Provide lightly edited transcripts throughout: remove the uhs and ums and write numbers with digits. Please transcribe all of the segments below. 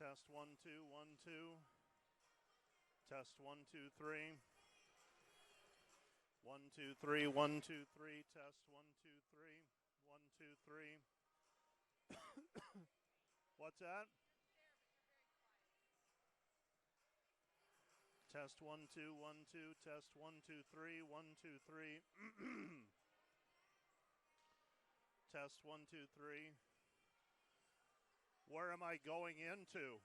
Test 1 2 1 2. Test 1 2 3. 1 2 3 1 2 3. Test 1 2 3 1 2 3. What's that? Test 1 2 1 2. Test 1 2 3 1 2 3. Test 1 2 3. Where am I going into?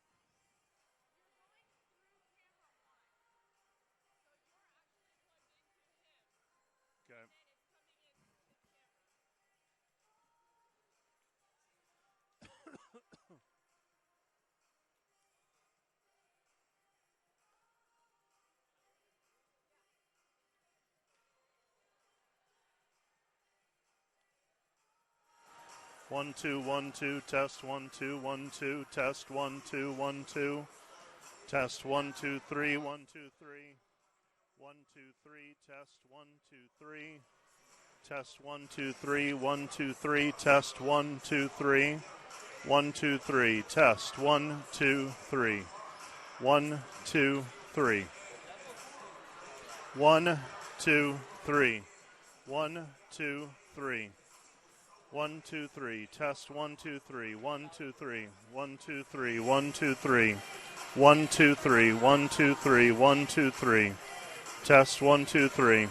Okay. 1 2 1 2. Test 1 2 1 2. Test 1 2 1 2. Test 1 2 3 1 2 3. 1 2 3. Test 1 2 3. Test 1 2 3 1 2 3. Test 1 2 3 1 2 3. Test 1 2 3 1 2 3 1 2 3 1 2 3 1 2 3. Test 1 2 3 1 2 3 1 2 3 1 2 3 1 2 3 1 2 3 1 2 3. Test 1 2 3.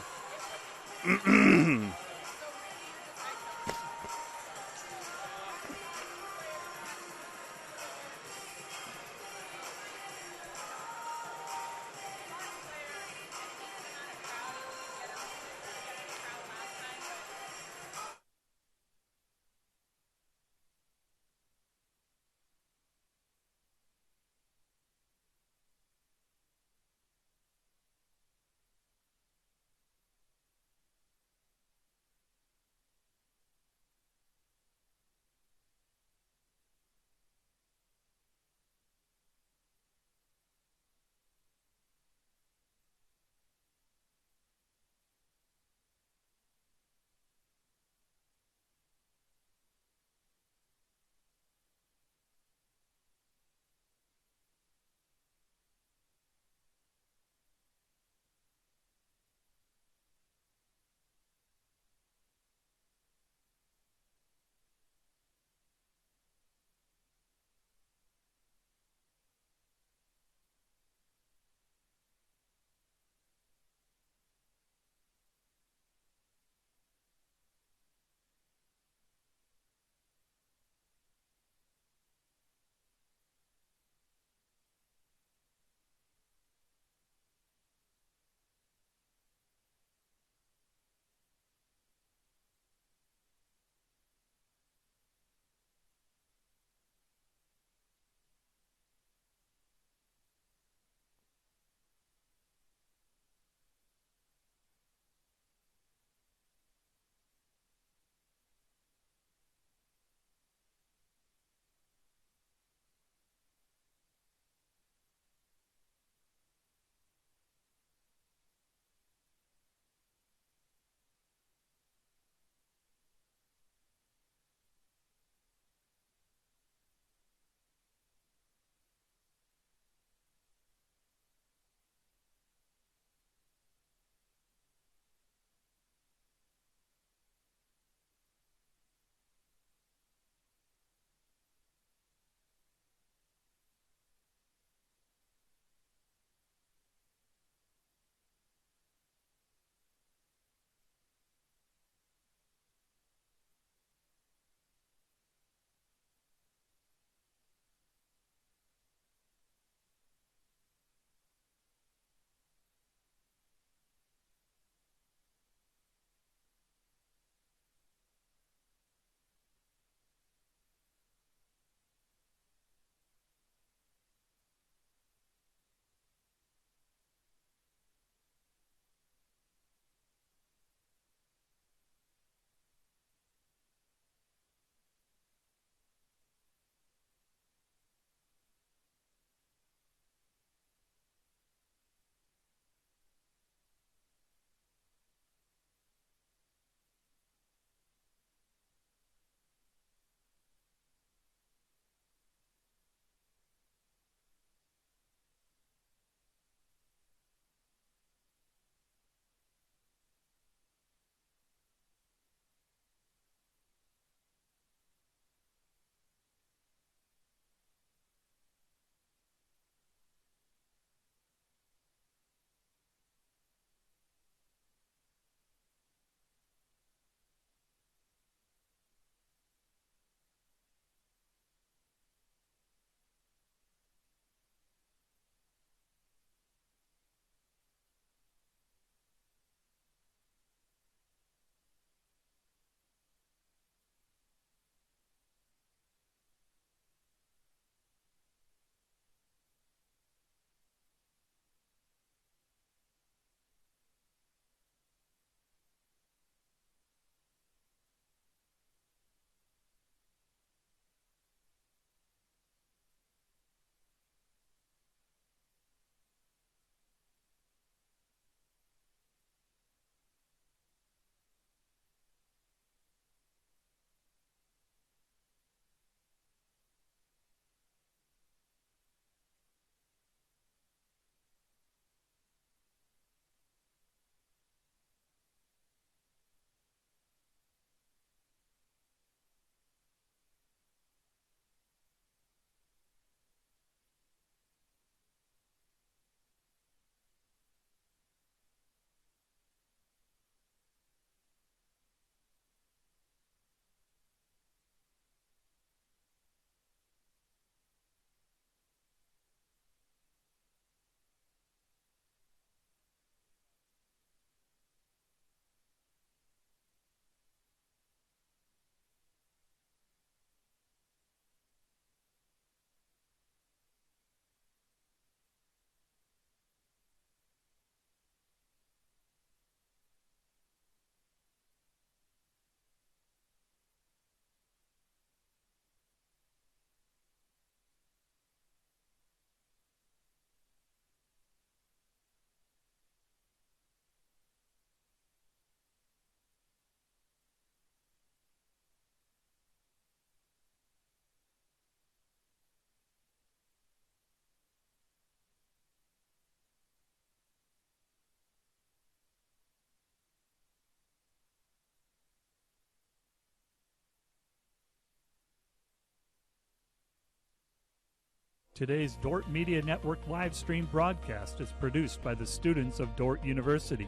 Today's Dordt Media Network live stream broadcast is produced by the students of Dordt University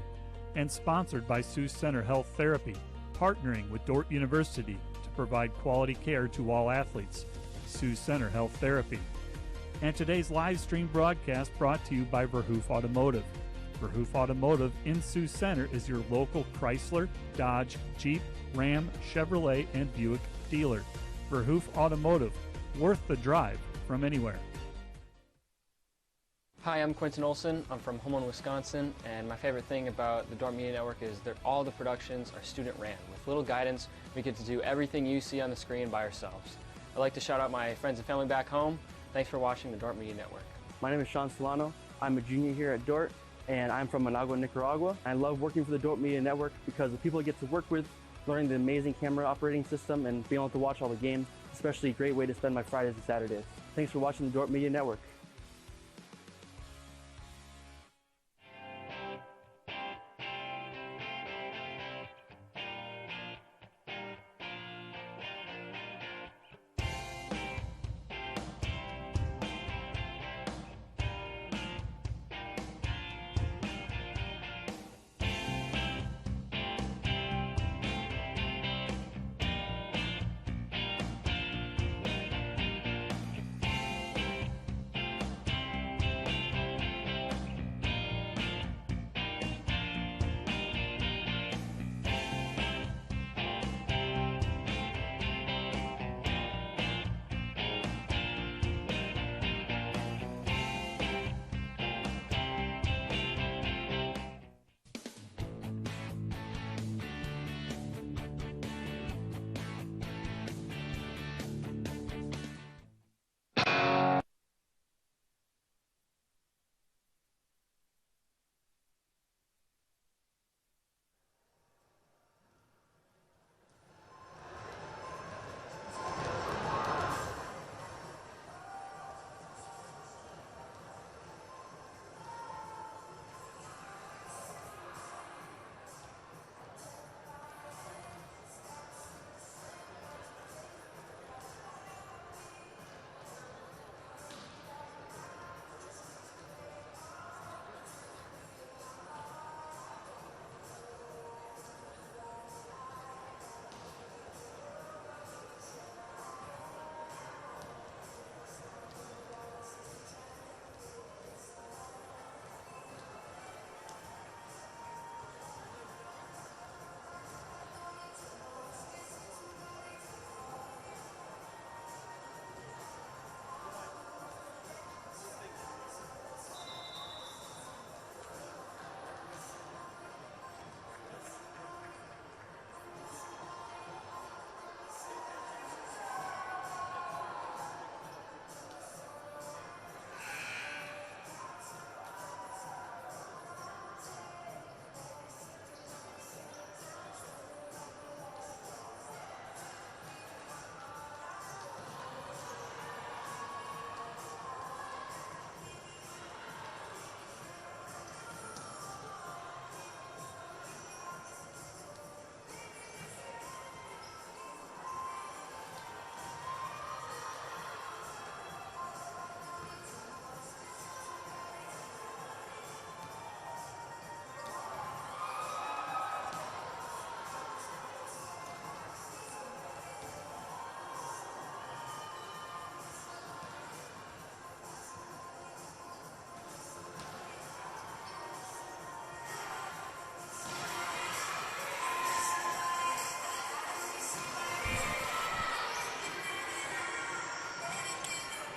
and sponsored by Sioux Center Health Therapy, partnering with Dordt University to provide quality care to all athletes. Sioux Center Health Therapy. And today's live stream broadcast brought to you by Verhoof Automotive. Verhoof Automotive in Sioux Center is your local Chrysler, Dodge, Jeep, Ram, Chevrolet, and Buick dealer. Verhoof Automotive, worth the drive from anywhere. Hi, I'm Quentin Olson. I'm from Homeland, Wisconsin, and my favorite thing about the Dordt Media Network is that all the productions are student-ran. With little guidance, we get to do everything you see on the screen by ourselves. I'd like to shout out my friends and family back home. Thanks for watching the Dordt Media Network. My name is Sean Solano. I'm a junior here at Dordt, and I'm from Managua, Nicaragua. I love working for the Dordt Media Network because the people I get to work with, learning the amazing camera operating system, and being able to watch all the games, especially a great way to spend my Fridays and Saturdays. Thanks for watching the Dordt Media Network.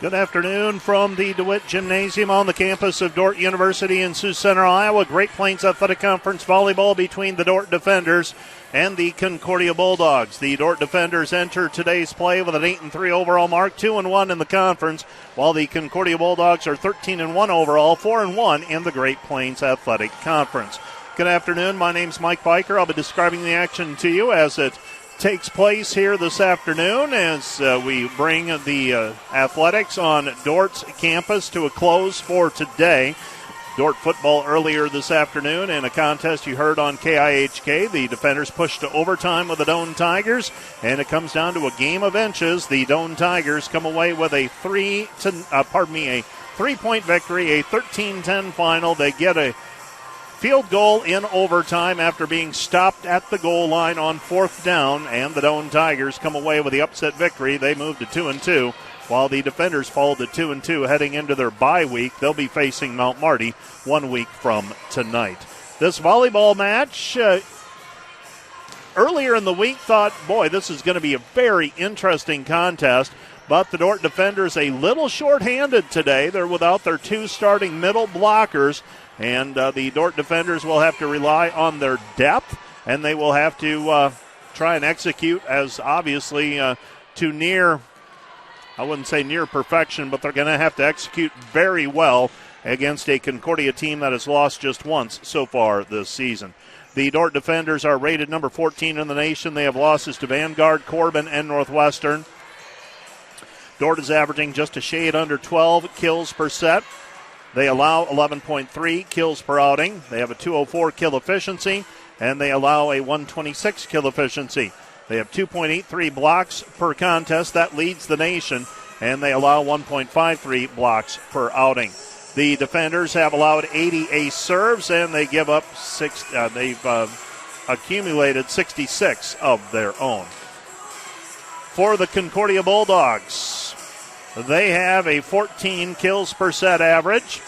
Good afternoon from the DeWitt Gymnasium on the campus of Dordt University in Sioux Center, Iowa. Great Plains Athletic Conference volleyball between the Dordt Defenders and the Concordia Bulldogs. The Dordt Defenders enter today's play with an 8-3 overall mark, 2-1 in the conference, while the Concordia Bulldogs are 13-1 overall, 4-1 in the Great Plains Athletic Conference. Good afternoon. My name's Mike Biker. I'll be describing the action to you as it takes place here this afternoon as we bring the athletics on Dordt's campus to a close for today. Dordt football earlier this afternoon in a contest you heard on KIHK. The defenders pushed to overtime with the Doane Tigers, and it comes down to a game of inches. The Doane Tigers come away with a 3-point victory, a 13-10 final. They get a field goal in overtime after being stopped at the goal line on 4th down, and the Doane Tigers come away with the upset victory. They move to 2-2. While the defenders fall to 2-2 heading into their bye week. They'll be facing Mount Marty 1 week from tonight. This volleyball match, earlier in the week thought, boy, this is going to be a very interesting contest. But the Dordt defenders a little short-handed today. They're without their 2 starting middle blockers. And the Dordt defenders will have to rely on their depth. And they will have to try and execute as obviously to near, I wouldn't say near perfection, but they're going to have to execute very well against a Concordia team that has lost just once so far this season. The Dordt defenders are rated number 14 in the nation. They have losses to Vanguard, Corbin, and Northwestern. Dordt is averaging just a shade under 12 kills per set. They allow 11.3 kills per outing. They have a 204 kill efficiency, and they allow a 126 kill efficiency. They have 2.83 blocks per contest. That leads the nation, and they allow 1.53 blocks per outing. The defenders have allowed 80 ace serves, and they give up they've accumulated 66 of their own. For the Concordia Bulldogs, they have a 14 kills per set average,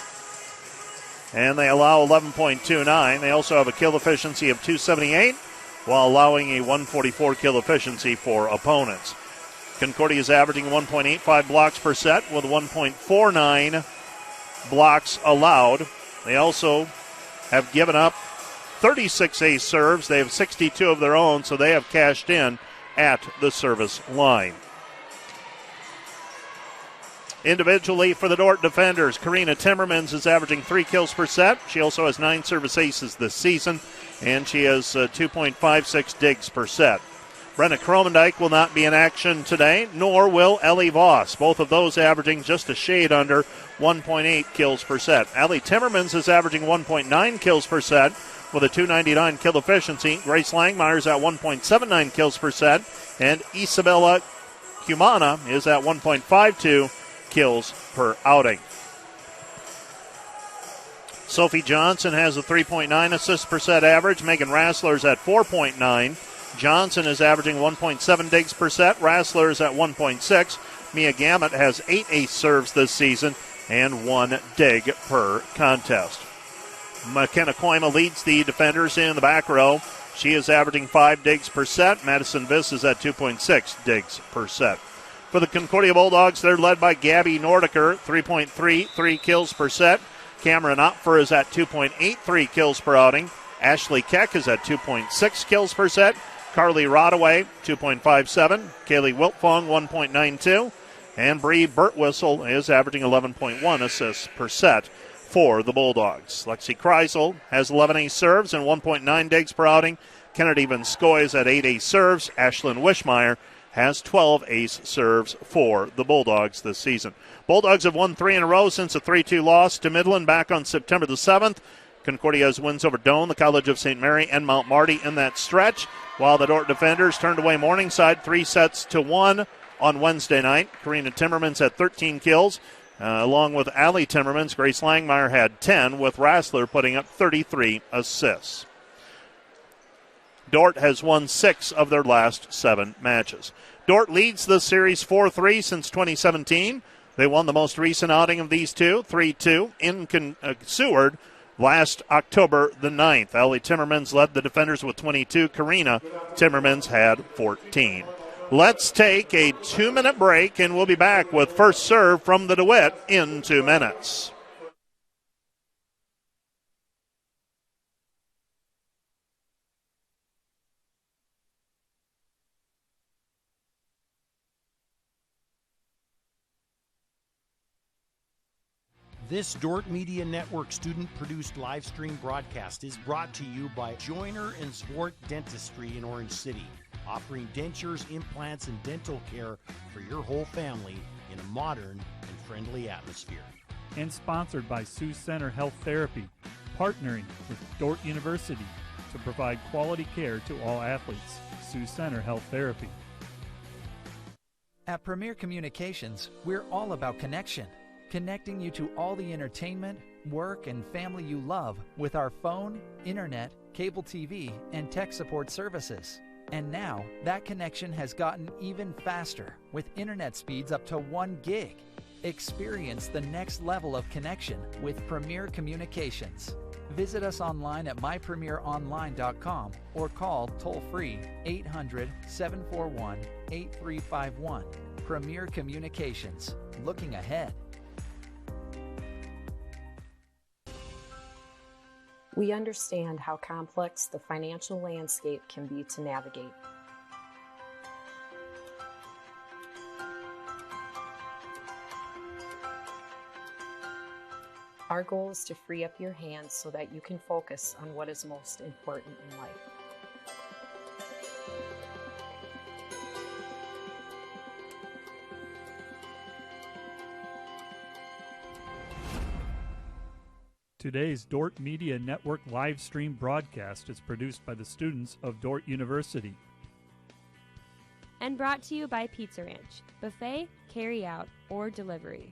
and they allow 11.29. They also have a kill efficiency of 278, while allowing a 144 kill efficiency for opponents. Concordia is averaging 1.85 blocks per set with 1.49 blocks allowed. They also have given up 36 ace serves. They have 62 of their own, so they have cashed in at the service line. Individually for the Dordt defenders, Karina Timmermans is averaging 3 kills per set. She also has 9 service aces this season, and she has 2.56 digs per set. Brenna Kromendijk will not be in action today, nor will Ellie Voss. Both of those averaging just a shade under 1.8 kills per set. Allie Timmermans is averaging 1.9 kills per set with a 299 kill efficiency. Grace Langmeyer's at 1.79 kills per set, and Isabella Cumana is at 1.52 kills per outing. Sophie Johnson has a 3.9 assists per set average. Megan Rassler is at 4.9. Johnson is averaging 1.7 digs per set. Rassler is at 1.6. Mia Gamet has 8 ace serves this season and 1 dig per contest. McKenna Koima leads the defenders in the back row. She is averaging 5 digs per set. Madison Viss is at 2.6 digs per set. For the Concordia Bulldogs, they're led by Gabby Nordiker, 3.33 kills per set. Cameron Opfer is at 2.83 kills per outing. Ashley Keck is at 2.6 kills per set. Carly Rodaway, 2.57. Kaylee Wiltfong, 1.92. And Bree Burtwhistle is averaging 11.1 assists per set for the Bulldogs. Lexi Kreisel has 11 ace serves and 1.9 digs per outing. Kennedy Vanskoy is at 8 ace serves. Ashlyn Wishmeyer has 12 ace serves for the Bulldogs this season. Bulldogs have won 3 in a row since a 3-2 loss to Midland back on September the 7th. Concordia has wins over Doane, the College of St. Mary, and Mount Marty in that stretch, while the Dordt defenders turned away Morningside 3-1 on Wednesday night. Karina Timmermans had 13 kills, along with Allie Timmermans. Grace Langmeyer had 10, with Rassler putting up 33 assists. Dordt has won 6 of their last 7 matches. Dordt leads the series 4-3 since 2017. They won the most recent outing of these two, 3-2, in Seward last October the 9th. Allie Timmermans led the defenders with 22. Karina Timmermans had 14. Let's take a 2-minute break, and we'll be back with first serve from the DeWitt in 2 minutes. This Dordt Media Network student-produced live stream broadcast is brought to you by Joyner and Zwart Dentistry in Orange City, offering dentures, implants, and dental care for your whole family in a modern and friendly atmosphere. and sponsored by Sioux Center Health Therapy, partnering with Dordt University to provide quality care to all athletes. Sioux Center Health Therapy. At Premier Communications, we're all about connection, connecting you to all the entertainment, work, and family you love with our phone, internet, cable TV, and tech support services. And now, that connection has gotten even faster with internet speeds up to 1 gig. Experience the next level of connection with Premier Communications. Visit us online at mypremieronline.com or call toll-free 800-741-8351. Premier Communications, looking ahead. We understand how complex the financial landscape can be to navigate. Our goal is to free up your hands so that you can focus on what is most important in life. Today's Dordt Media Network live stream broadcast is produced by the students of Dordt University. And brought to you by Pizza Ranch, buffet, carry out, or delivery.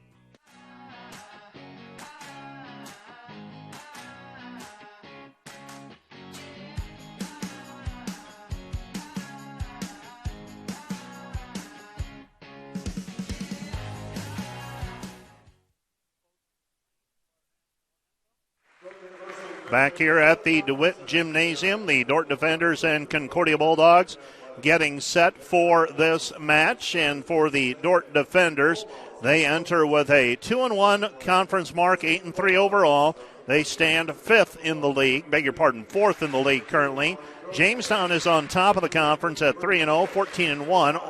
Back here at the DeWitt Gymnasium, the Dordt Defenders and Concordia Bulldogs getting set for this match. And for the Dordt Defenders, they enter with a 2-1 conference mark, 8-3 overall. They stand 5th in the league, 4th in the league currently. Jamestown is on top of the conference at 3-0, 14-1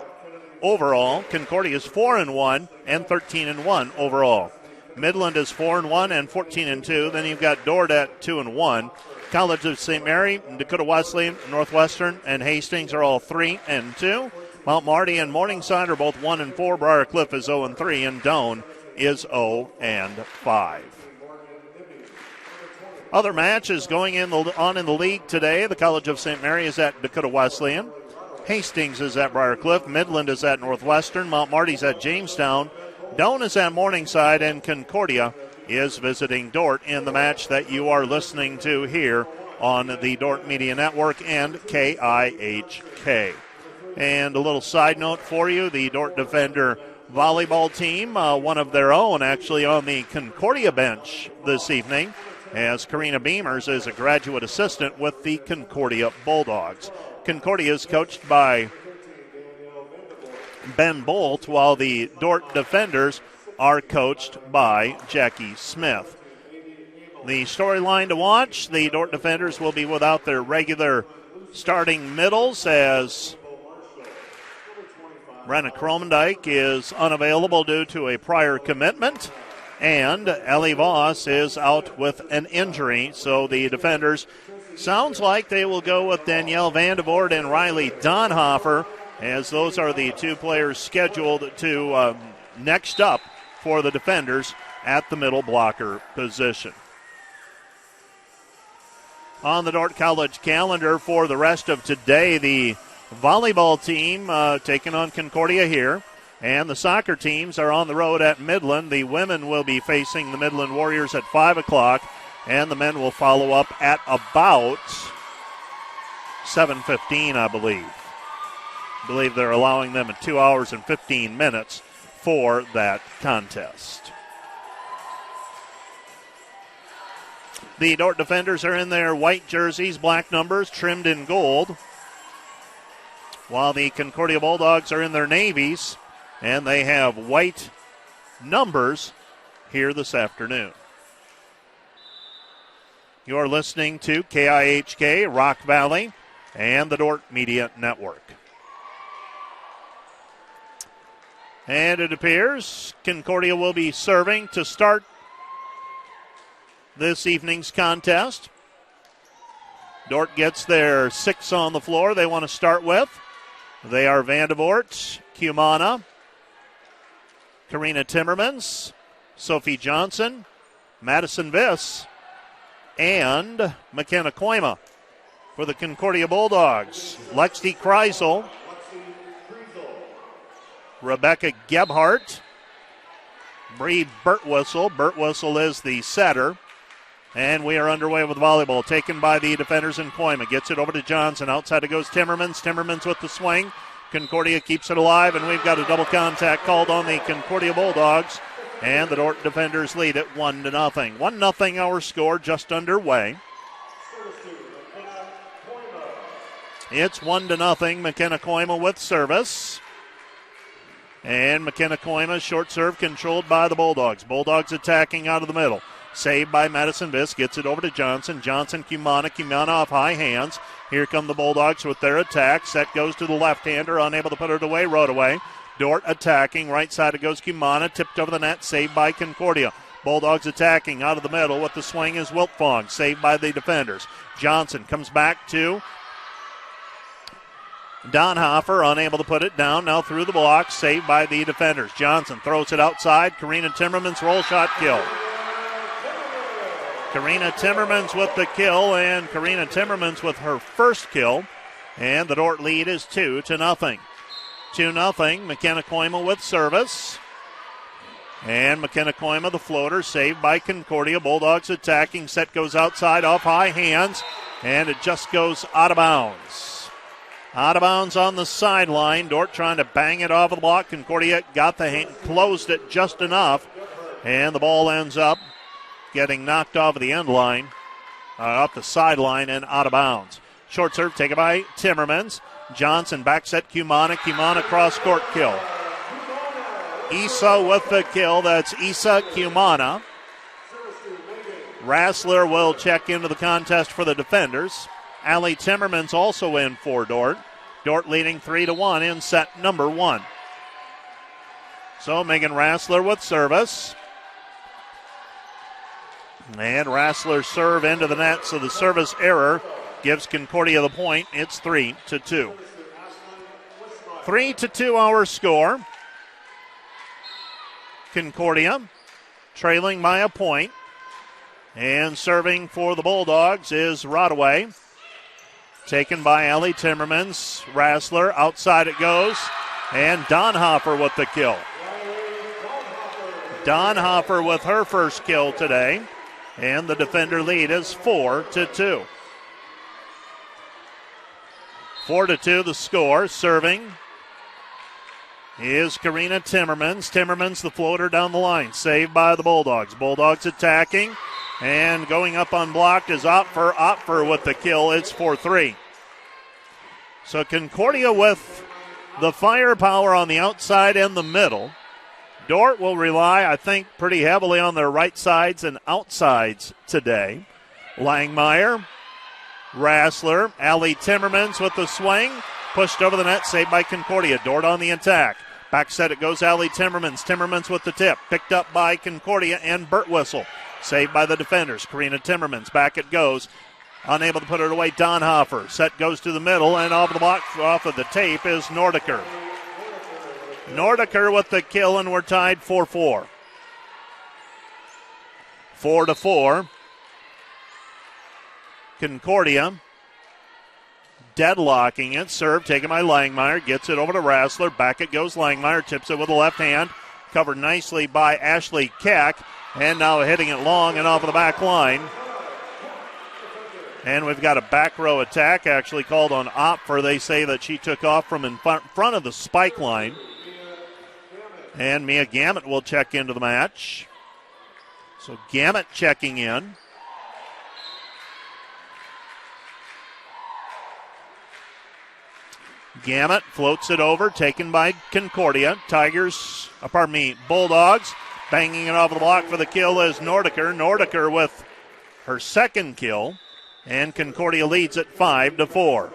overall. Concordia is 4-1 and 13-1 overall. Midland is 4-1 and 14-2. Then you've got Dordt at 2-1. College of St. Mary, Dakota Wesleyan, Northwestern, and Hastings are all 3-2. Mount Marty and Morningside are both 1-4. Briar Cliff is 0-3, and Doane is 0-5. Other matches going on in the league today. The College of St. Mary is at Dakota Wesleyan. Hastings is at Briar Cliff. Midland is at Northwestern. Mount Marty's at Jamestown. Doane is at Morningside, and Concordia is visiting Dordt in the match that you are listening to here on the Dordt Media Network and KIHK. And a little side note for you, the Dordt Defender volleyball team, one of their own actually on the Concordia bench this evening, as Karina Beamers is a graduate assistant with the Concordia Bulldogs. Concordia is coached by Ben Bolt, while the Dordt Defenders are coached by Jackie Smith. The storyline to watch, the Dordt Defenders will be without their regular starting middles as Brenna Kromendijk is unavailable due to a prior commitment, and Ellie Voss is out with an injury. So the Defenders sounds like they will go with Danielle Vandevoort and Riley Donhofer, as those are the two players scheduled to next up for the Defenders at the middle blocker position. On the Dordt College calendar for the rest of today, the volleyball team taking on Concordia here, and the soccer teams are on the road at Midland. The women will be facing the Midland Warriors at 5 o'clock, and the men will follow up at about 7:15, I believe. I believe they're allowing them 2 hours and 15 minutes for that contest. The Dordt Defenders are in their white jerseys, black numbers, trimmed in gold, while the Concordia Bulldogs are in their navies, and they have white numbers here this afternoon. You're listening to KIHK, Rock Valley, and the Dordt Media Network. And it appears Concordia will be serving to start this evening's contest. Dordt gets their 6 on the floor they want to start with. They are Vandevoort, Cumana, Karina Timmermans, Sophie Johnson, Madison Viss, and McKenna Koima. For the Concordia Bulldogs, Lexi Kreisel, Rebecca Gebhardt, Bree Burtwhistle. Burtwhistle is the setter. And we are underway with volleyball, taken by the defenders in Koima. Gets it over to Johnson. Outside it goes Timmermans. Timmermans with the swing. Concordia keeps it alive, and we've got a double contact called on the Concordia Bulldogs. And the Dordt defenders lead it 1-0. 1-0 our score, just underway. It's 1-0. McKenna Koima with service. And McKenna Koima, short serve controlled by the Bulldogs. Bulldogs attacking out of the middle. Saved by Madison Viss. Gets it over to Johnson. Johnson, Cumana. Cumana off high hands. Here come the Bulldogs with their attack. Set goes to the left-hander. Unable to put it away. Rode away. Dordt attacking. Right side it goes Cumana. Tipped over the net. Saved by Concordia. Bulldogs attacking out of the middle with the swing is Wiltfong. Saved by the defenders. Johnson comes back to Donhofer, unable to put it down. Now through the block, saved by the defenders. Johnson throws it outside. Karina Timmermans, roll shot kill. Karina Timmermans with the kill, and Karina Timmermans with her first kill. And the Dordt lead is 2-0. 2-0. McKenna Koima with service. And McKenna Koima, the floater, saved by Concordia. Bulldogs attacking. Set goes outside off high hands, and it just goes out of bounds. Out of bounds on the sideline. Dordt trying to bang it off of the block. Concordia got the hand, closed it just enough, and the ball ends up getting knocked off of the end line, off the sideline, and out of bounds. Short serve taken by Timmermans. Johnson back set Cumana. Cumana cross court kill. Isa with the kill. That's Isa Cumana. Rassler will check into the contest for the defenders. Allie Timmermans also in for Dordt. Dordt leading 3-1 in set number 1. So Megan Rassler with service. And Rassler serve into the net, so the service error gives Concordia the point. It's 3-2. 3-2 our score. Concordia trailing by a point. And serving for the Bulldogs is Rodaway. Taken by Allie Timmermans. Rassler, outside it goes. And Donhofer with the kill. Donhofer with her first kill today. And the defender lead is 4-2. 4-2 the score. Serving is Karina Timmermans. Timmermans, the floater down the line. Saved by the Bulldogs. Bulldogs attacking. And going up unblocked is Opfer. Opfer with the kill. It's 4-3. So Concordia with the firepower on the outside and the middle. Dordt will rely, I think, pretty heavily on their right sides and outsides today. Langmeyer, Rassler, Allie Timmermans with the swing. Pushed over the net, saved by Concordia. Dordt on the attack. Back set it goes Allie Timmermans. Timmermans with the tip. Picked up by Concordia and Burtwhistle. Saved by the defenders. Karina Timmermans. Back it goes. Unable to put it away, Donhofer. Set goes to the middle, and off the block, off of the tape is Nordiker. Nordiker with the kill, and we're tied 4-4. 4-4. Concordia deadlocking it. Serve taken by Langmeyer. Gets it over to Rassler. Back it goes Langmeyer. Tips it with the left hand. Covered nicely by Ashley Keck. And now hitting it long and off of the back line. And we've got a back row attack actually called on Opfer. They say that she took off from in front of the spike line. And Mia Gamet will check into the match. So Gamet checking in. Gamet floats it over, taken by Concordia. Bulldogs banging it off the block for the kill is Nordiker. Nordiker with her second kill. And Concordia leads at 5-4.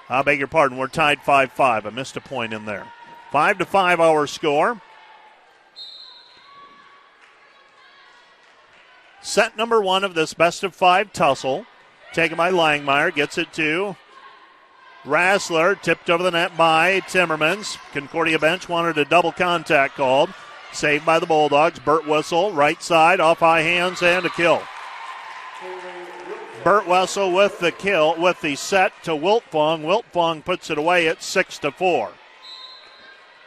I beg your pardon, we're tied 5-5. I missed a point in there. 5-5 our score. Set number 1 of this best of 5 tussle. Taken by Langmeyer, gets it to Rassler, tipped over the net by Timmermans. Concordia bench wanted a double contact called. Saved by the Bulldogs. Burt Whistle, right side, off high hands, and a kill. Burt Wessel with the kill, with the set to Wiltfong. Wiltfong puts it away at 6-4.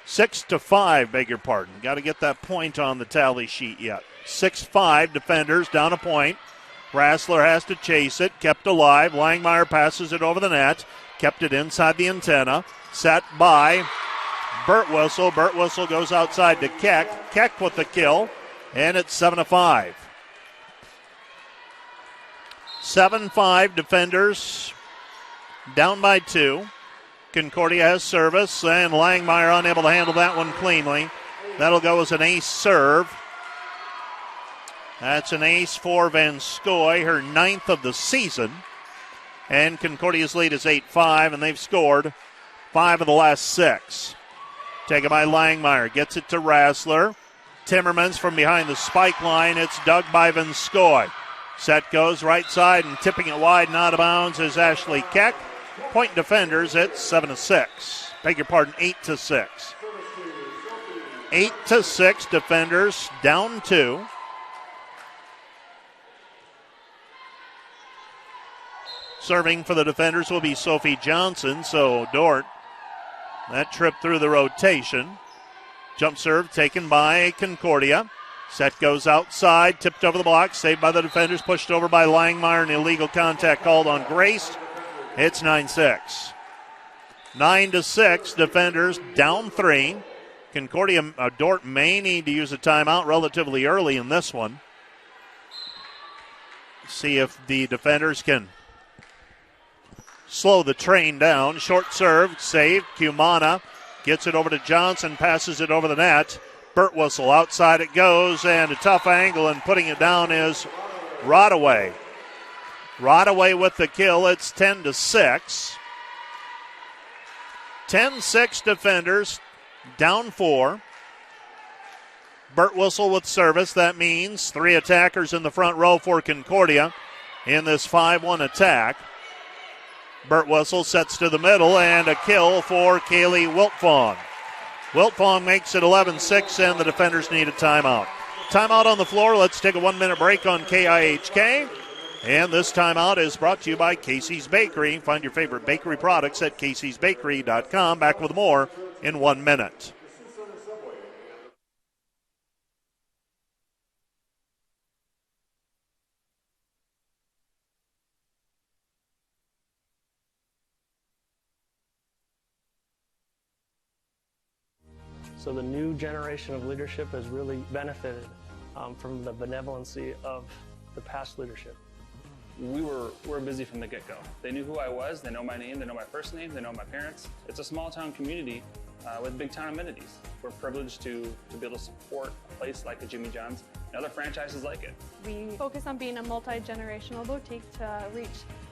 6-5, beg your pardon. Got to get that point on the tally sheet yet. 6-5, defenders down a point. Rassler has to chase it, kept alive. Langmeyer passes it over the net, kept it inside the antenna. Set by Burt Whistle. Burt Whistle goes outside to Keck. Keck with the kill, and it's 7-5. 7-5, defenders down by 2. Concordia has service, and Langmeyer unable to handle that one cleanly. That'll go as an ace serve. That's an ace for Van Scoy, her 9th of the season. And Concordia's lead is 8-5, and they've scored 5 of the last 6. Taken by Langmeyer, gets it to Rassler. Timmermans from behind the spike line. It's dug by Van Scoy. Set goes right side, and tipping it wide and out of bounds is Ashley Keck. Point defenders, it's 7-6. Beg your pardon, 8-6. 8-6, defenders down 2. Serving for the defenders will be Sophie Johnson, so Dordt, that trip through the rotation. Jump serve taken by Concordia. Set goes outside, tipped over the block, saved by the defenders, pushed over by Langmeyer, and illegal contact called on Grace. It's 9-6. 9-6, defenders down 3. Concordia, Dordt may need to use a timeout relatively early in this one. See if the defenders can slow the train down. Short serve, saved. Cumana gets it over to Johnson, passes it over the net. Burt Whistle, outside it goes, and a tough angle, and putting it down is Rodaway. Rodaway with the kill. It's 10-6. 10-6 defenders, down 4. Burt Whistle with service. That means 3 attackers in the front row for Concordia in this 5-1 attack. Burt Whistle sets to the middle, and a kill for Kaylee Wiltfong. Wiltfong makes it 11-6, and the defenders need a timeout. Timeout on the floor. Let's take a 1-minute break on KIHK. And this timeout is brought to you by Casey's Bakery. Find your favorite bakery products at caseysbakery.com. Back with more in 1 minute. So the new generation of leadership has really benefited from the benevolency of the past leadership. We were busy from the get-go. They knew who I was, they know my name, they know my first name, they know my parents. It's a small town community with big town amenities. We're privileged to be able to support a place like a Jimmy John's and other franchises like it. We focus on being a multi-generational boutique to reach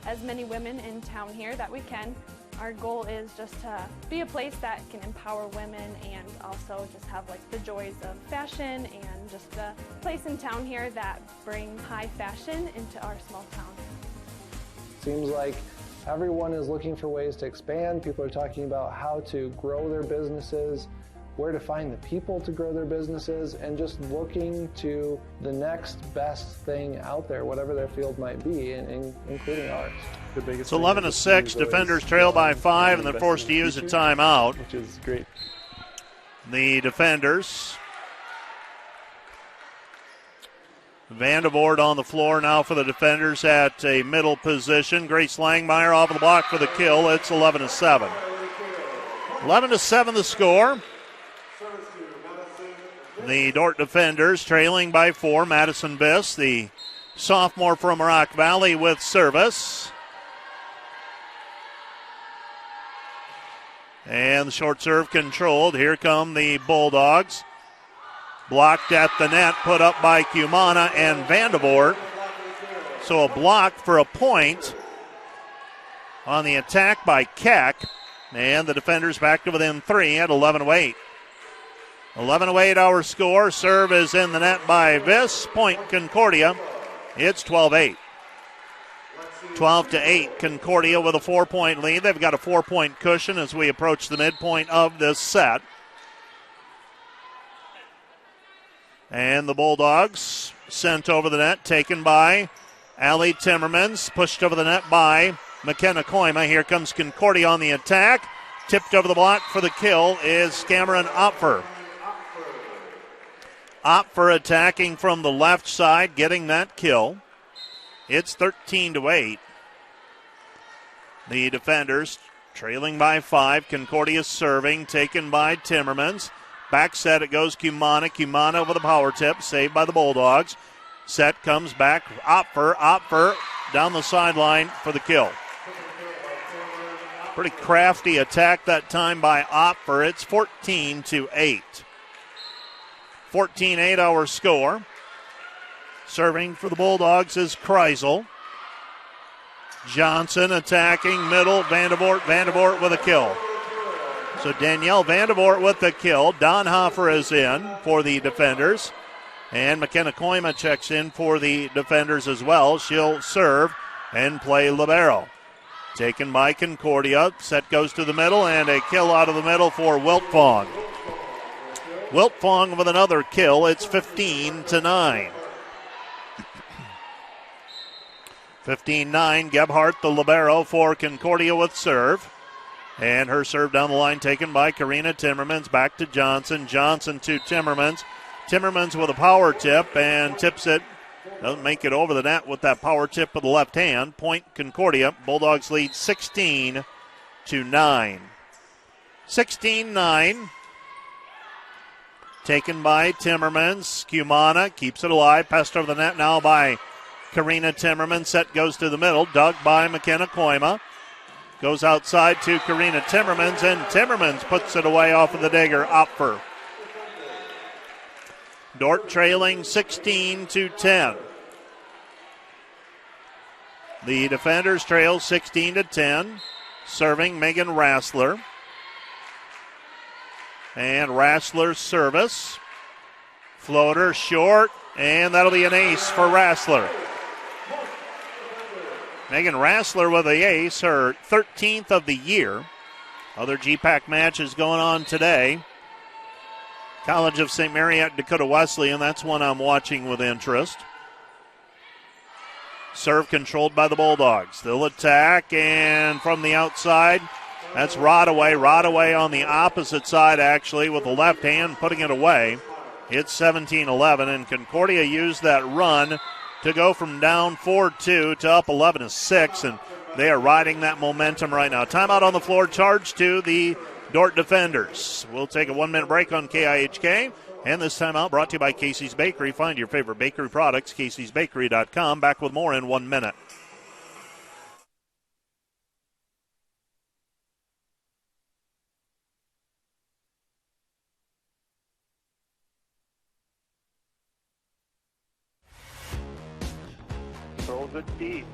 as many women in town here that we can. Our goal is just to be a place that can empower women and also just have like the joys of fashion and just a place in town here that brings high fashion into our small town. Seems like everyone is looking for ways to expand. People are talking about how to grow their businesses, where to find the people to grow their businesses, and just looking to the next best thing out there, whatever their field might be, including ours. It's 11-6. Defenders trail by 5, and they're forced to use a timeout. Which is great. The defenders. Vandervoort on the floor now for the defenders at a middle position. Grace Langmeyer off of the block for the kill. It's 11-7. 11-7 the score. The Dordt defenders trailing by 4. Madison Biss, the sophomore from Rock Valley, with service. And the short serve controlled. Here come the Bulldogs. Blocked at the net, put up by Cumana and Vandervoort. So a block for a point on the attack by Keck. And the defenders back to within 3 at 11-8. 11-8 our score. Serve is in the net by Viss. Point Concordia. It's 12-8. 12-8. Concordia with a 4-point lead. They've got a 4-point cushion as we approach the midpoint of this set. And the Bulldogs sent over the net, taken by Allie Timmermans, pushed over the net by McKenna Koima. Here comes Concordia on the attack. Tipped over the block for the kill is Cameron Opfer. Opfer attacking from the left side, getting that kill. It's 13-8. The defenders trailing by 5. Concordia serving, taken by Timmermans. Back set, it goes Cumana. Cumana over the power tip, saved by the Bulldogs. Set comes back, Opfer down the sideline for the kill. Pretty crafty attack that time by Opfer. It's 14-8. 14-8 our score. Serving for the Bulldogs is Kreisel. Johnson attacking middle, Vandervoort with a kill. So Danielle Vandervoort with the kill. Donhofer is in for the defenders. And McKenna Koima checks in for the defenders as well. She'll serve and play libero. Taken by Concordia. Set goes to the middle and a kill out of the middle for Wiltfong. Wiltfong with another kill. It's 15-9. 15-9. Gebhardt, the libero for Concordia with serve. And her serve down the line taken by Karina Timmermans. Back to Johnson. Johnson to Timmermans. Timmermans with a power tip and tips it. Doesn't make it over the net with that power tip with the left hand. Point Concordia. Bulldogs lead 16-9. 16-9. Taken by Timmermans. Cumana keeps it alive. Passed over the net now by Karina Timmermans. Set goes to the middle. Dug by McKenna Koima. Goes outside to Karina Timmermans, and Timmermans puts it away off of the digger, Opfer. Dordt trailing 16-10. The defenders trail 16-10. Serving Megan Rassler. And Rassler's service. Floater short, and that'll be an ace for Rassler. Megan Rassler with the ace, her 13th of the year. Other GPAC matches going on today. College of St. Mary at Dakota Wesleyan, that's one I'm watching with interest. Serve controlled by the Bulldogs. They'll attack, and from the outside, that's Rodaway. Rodaway on the opposite side, actually, with the left hand, putting it away. It's 17-11, and Concordia used that run to go from down 4-2 to up 11-6, and they are riding that momentum right now. Timeout on the floor, charge to the Dordt defenders. We'll take a 1-minute break on KIHK, and this timeout brought to you by Casey's Bakery. Find your favorite bakery products, caseysbakery.com. Back with more in 1 minute. Throws it deep.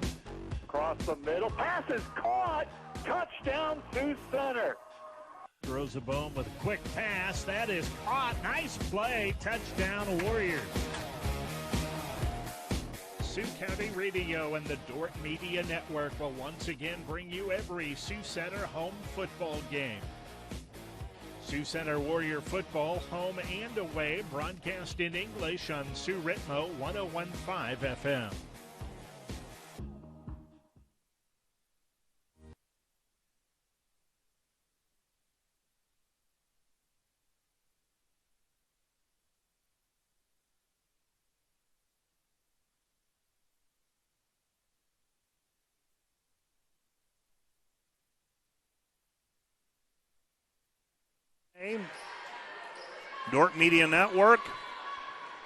Across the middle. Pass is caught. Touchdown Sioux Center. Throws a bone with a quick pass. That is caught. Nice play. Touchdown Warriors. Sioux County Radio and the Dordt Media Network will once again bring you every Sioux Center home football game. Sioux Center Warrior football, home and away, broadcast in English on Sioux Ritmo 101.5 FM. Dordt Media Network.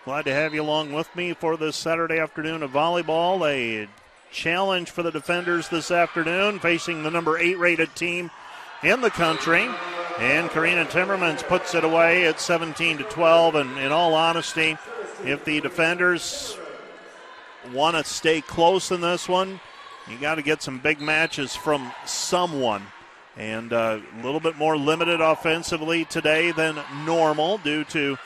Glad to have you along with me for this Saturday afternoon of volleyball. A challenge for the defenders this afternoon, facing the number 8 rated team in the country. And Karina Timmermans puts it away at 17-12. And in all honesty, if the defenders want to stay close in this one, you got to get some big matches from someone. And a little bit more limited offensively today than normal due to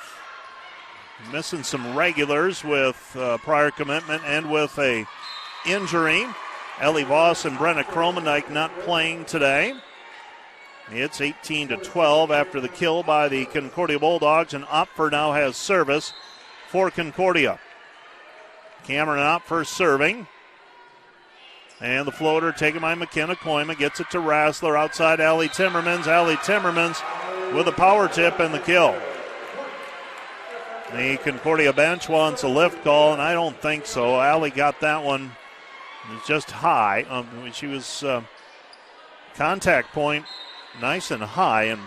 missing some regulars with prior commitment and with a injury. Ellie Voss and Brenna Kromendijk not playing today. It's 18-12 after the kill by the Concordia Bulldogs, and Opfer now has service for Concordia. Cameron out first serving. And the floater taken by McKenna Koima, gets it to Rassler outside Allie Timmermans. Allie Timmermans with a power tip and the kill. The Concordia bench wants a lift call, and I don't think so. Allie got that one. It was just high. She was contact point nice and high, and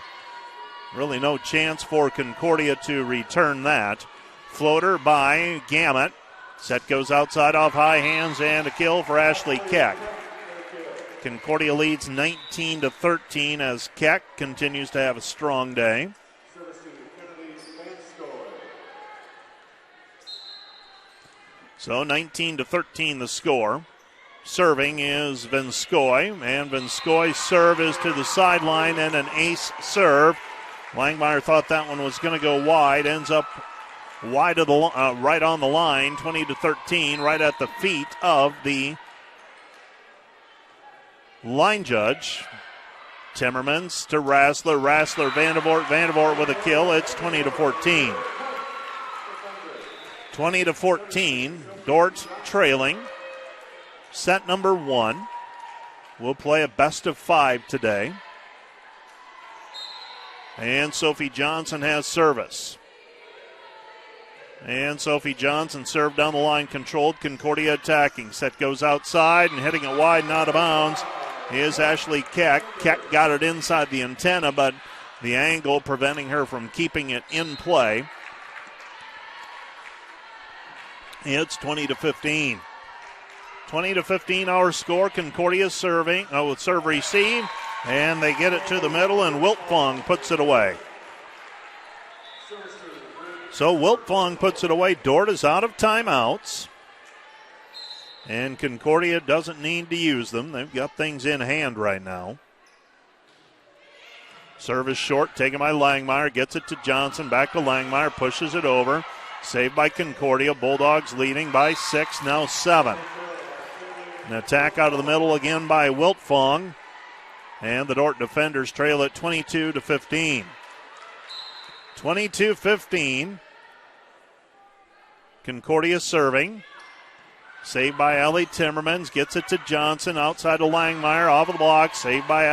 really no chance for Concordia to return that. Floater by Gamet. Set goes outside off high hands, and a kill for Ashley Keck. Concordia leads 19-13 as Keck continues to have a strong day. So 19-13 the score. Serving is Venskoy, and Venskoy's serve is to the sideline and an ace serve. Langmeyer thought that one was going to go wide, ends up wide of the right on the line, 20-13, right at the feet of the line judge. Timmermans to Rassler, Vandevort with a kill. It's 20-14. 20-14, Dordt trailing. Set number 1. We'll play a best of 5 today. And Sophie Johnson has service. And Sophie Johnson served down the line, controlled. Concordia attacking. Set goes outside and hitting it wide and out of bounds is Ashley Keck. Keck got it inside the antenna, but the angle preventing her from keeping it in play. It's 20-15. 20-15 our score. Concordia serving, with serve receive, and they get it to the middle, and Wiltfong puts it away. So Wiltfong puts it away. Dordt is out of timeouts. And Concordia doesn't need to use them. They've got things in hand right now. Service short, taken by Langmeyer. Gets it to Johnson. Back to Langmeyer. Pushes it over. Saved by Concordia. Bulldogs leading by 6, now 7. An attack out of the middle again by Wiltfong. And the Dordt defenders trail at 22-15. 22-15. Concordia serving. Saved by Allie Timmermans. Gets it to Johnson outside of Langmeyer. Off of the block. Saved by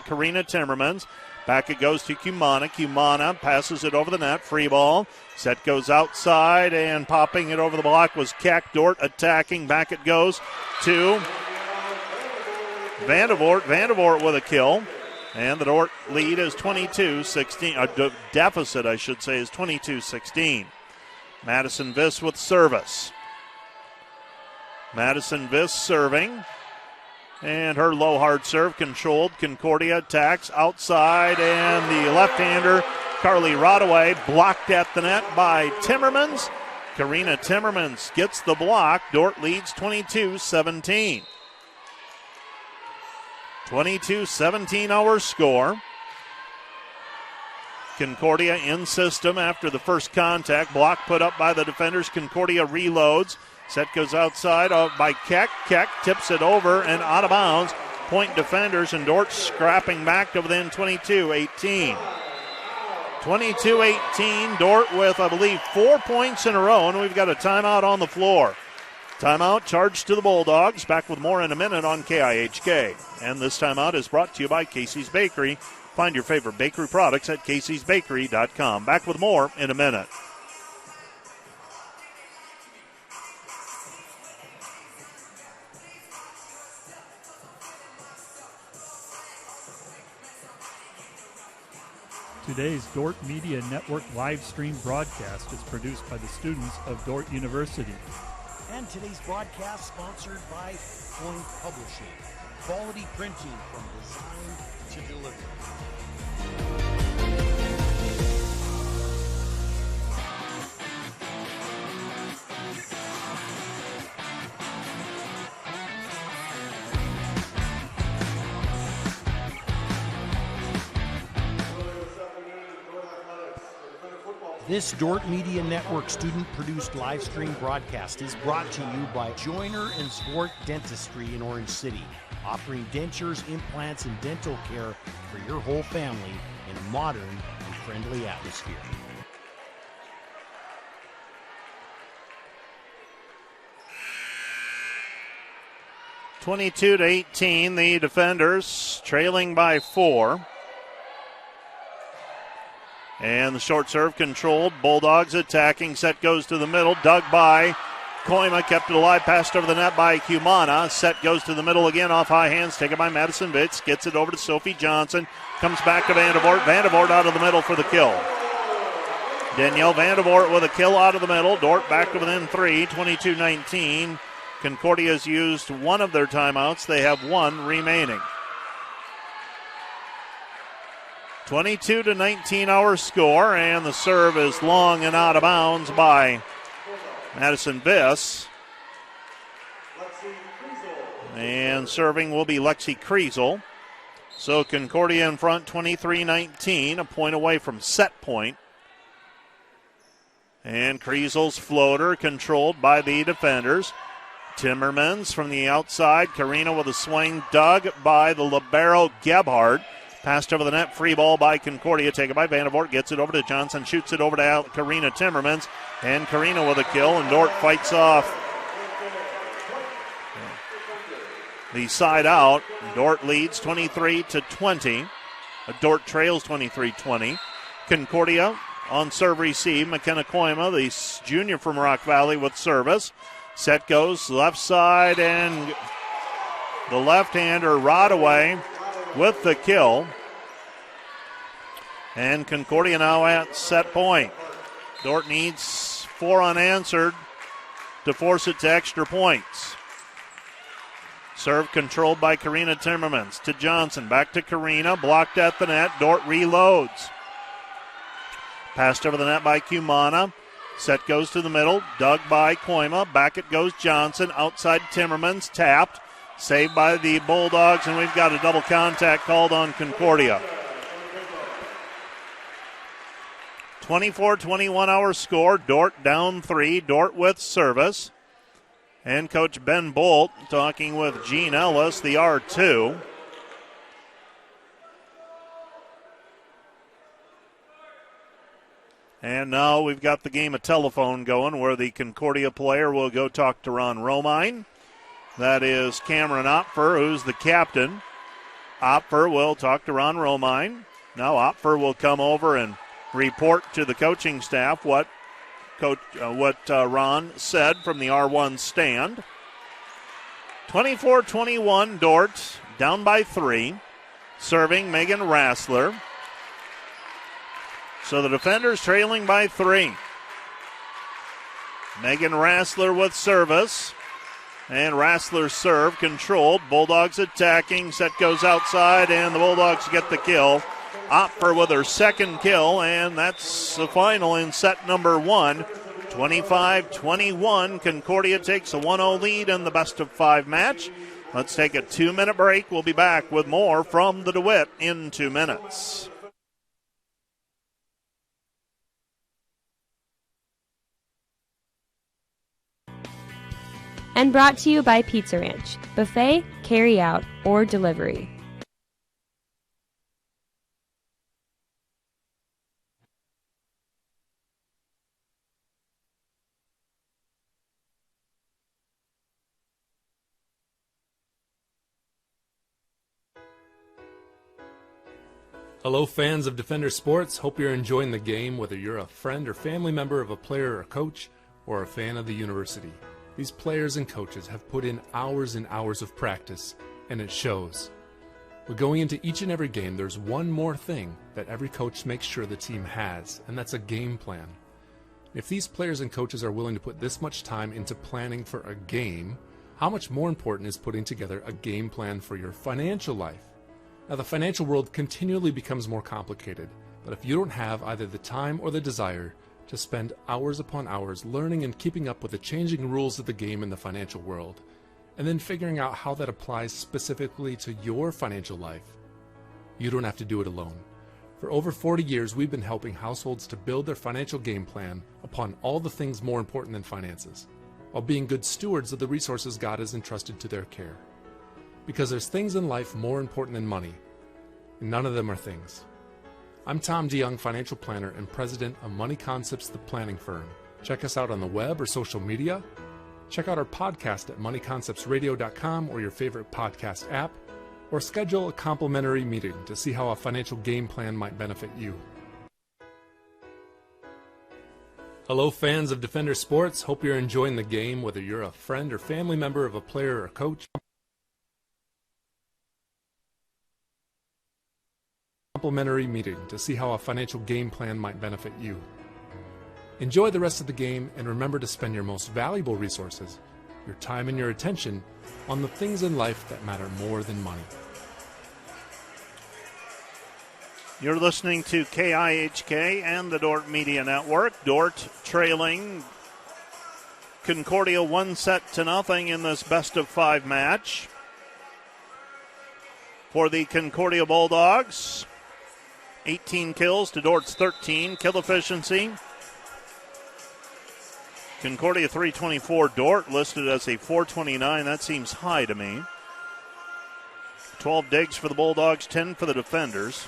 Karina Timmermans. Back it goes to Cumana. Cumana passes it over the net. Free ball. Set goes outside, and popping it over the block was Keck. Dordt attacking. Back it goes to Vandevort. Vandevort with a kill. And the Dordt lead is 22-16. Deficit, I should say, is 22-16. Madison Viss with service. Madison Viss serving. And her low hard serve controlled. Concordia attacks outside, and the left-hander, Carly Rodaway, blocked at the net by Timmermans. Karina Timmermans gets the block. Dordt leads 22-17. 22-17 our score. Concordia in system after the first contact. Block put up by the defenders. Concordia reloads. Set goes outside by Keck. Keck tips it over and out of bounds. Point defenders, and Dordt scrapping back to within 22-18. 22-18, Dordt with, I believe, 4 points in a row, and we've got a timeout on the floor. Timeout charged to the Bulldogs. Back with more in a minute on KIHK. And this timeout is brought to you by Casey's Bakery. Find your favorite bakery products at caseysbakery.com. Back with more in a minute. Today's Dordt Media Network live stream broadcast is produced by the students of Dordt University. And today's broadcast sponsored by Point Publishing. Quality printing from design to delivery. This Dordt Media Network student-produced live stream broadcast is brought to you by Joyner and Zwart Dentistry in Orange City, offering dentures, implants, and dental care for your whole family in a modern and friendly atmosphere. 22-18, the defenders trailing by 4. And the short serve controlled. Bulldogs attacking. Set goes to the middle. Dug by Koima. Kept it alive. Passed over the net by Cumana. Set goes to the middle again off high hands. Taken by Madison Vitz. Gets it over to Sophie Johnson. Comes back to Vandevort. Vandevort out of the middle for the kill. Danielle Vandevort with a kill out of the middle. Dordt back to within 3. 22-19. Concordia's used one of their timeouts. They have one remaining. 22-19 our score, and the serve is long and out of bounds by Madison Viss. And serving will be Lexi Kriesel. So Concordia in front 23-19, a point away from set point. And Kriesel's floater controlled by the defenders. Timmermans from the outside. Karina with a swing, dug by the libero Gebhardt. Passed over the net, free ball by Concordia, taken by Vandevort, gets it over to Johnson, shoots it over to Karina Timmermans, and Karina with a kill, and Dordt fights off the side out. Dordt leads 23-20. Dordt trails 23-20. Concordia on serve receive. McKenna Koima, the junior from Rock Valley, with service. Set goes left side, and the left-hander Rodaway with the kill. And Concordia now at set point. Dordt needs 4 unanswered to force it to extra points. Serve controlled by Karina Timmermans to Johnson. Back to Karina. Blocked at the net. Dordt reloads. Passed over the net by Cumana. Set goes to the middle. Dug by Koima. Back it goes Johnson. Outside Timmermans. Tapped. Saved by the Bulldogs, and we've got a double contact called on Concordia. 24-21 our score. Dordt down 3. Dordt with service. And Coach Ben Bolt talking with Gene Ellis, the R2. And now we've got the game of telephone going where the Concordia player will go talk to Ron Romine. That is Cameron Opfer, who's the captain. Opfer will talk to Ron Romine. Now Opfer will come over and report to the coaching staff what Ron said from the R1 stand. 24-21, Dordt down by 3. Serving Megan Rassler. So the defenders trailing by 3. Megan Rassler with service. And Rassler's serve controlled. Bulldogs attacking. Set goes outside, and the Bulldogs get the kill. Opfer with her second kill, and that's the final in set number 1. 25-21. Concordia takes a 1-0 lead in the best-of-5 match. Let's take a 2-minute break. We'll be back with more from the DeWitt in 2 minutes. And brought to you by Pizza Ranch, buffet, carry out, or delivery. Hello fans of Defender Sports, hope you're enjoying the game whether you're a friend or family member of a player or coach or a fan of the university. These players and coaches have put in hours and hours of practice, and it shows. But going into each and every game, there's one more thing that every coach makes sure the team has, and that's a game plan. If these players and coaches are willing to put this much time into planning for a game, how much more important is putting together a game plan for your financial life? Now, the financial world continually becomes more complicated, but if you don't have either the time or the desire to spend hours upon hours learning and keeping up with the changing rules of the game in the financial world, and then figuring out how that applies specifically to your financial life, you don't have to do it alone. For over 40 years, we've been helping households to build their financial game plan upon all the things more important than finances, while being good stewards of the resources God has entrusted to their care. Because there's things in life more important than money, and none of them are things. I'm Tom DeYoung, financial planner and president of Money Concepts, the planning firm. Check us out on the web or social media, Check out our podcast at moneyconceptsradio.com or your favorite podcast app, or schedule a complimentary meeting to see how a financial game plan might benefit you. Hello, fans of Defender Sports. Hope you're enjoying the game, whether you're a friend or family member of a player or coach. Complimentary meeting to see how a financial game plan might benefit you. Enjoy the rest of the game, and remember to spend your most valuable resources, your time and your attention, on the things in life that matter more than money. You're listening to KIHK and the Dordt Media Network. Dordt trailing Concordia 1-0 in this best-of-5 match. For the Concordia Bulldogs, 18 kills to Dordt's 13. Kill efficiency, Concordia 324, Dordt listed as a 429. That seems high to me. 12 digs for the Bulldogs, 10 for the defenders.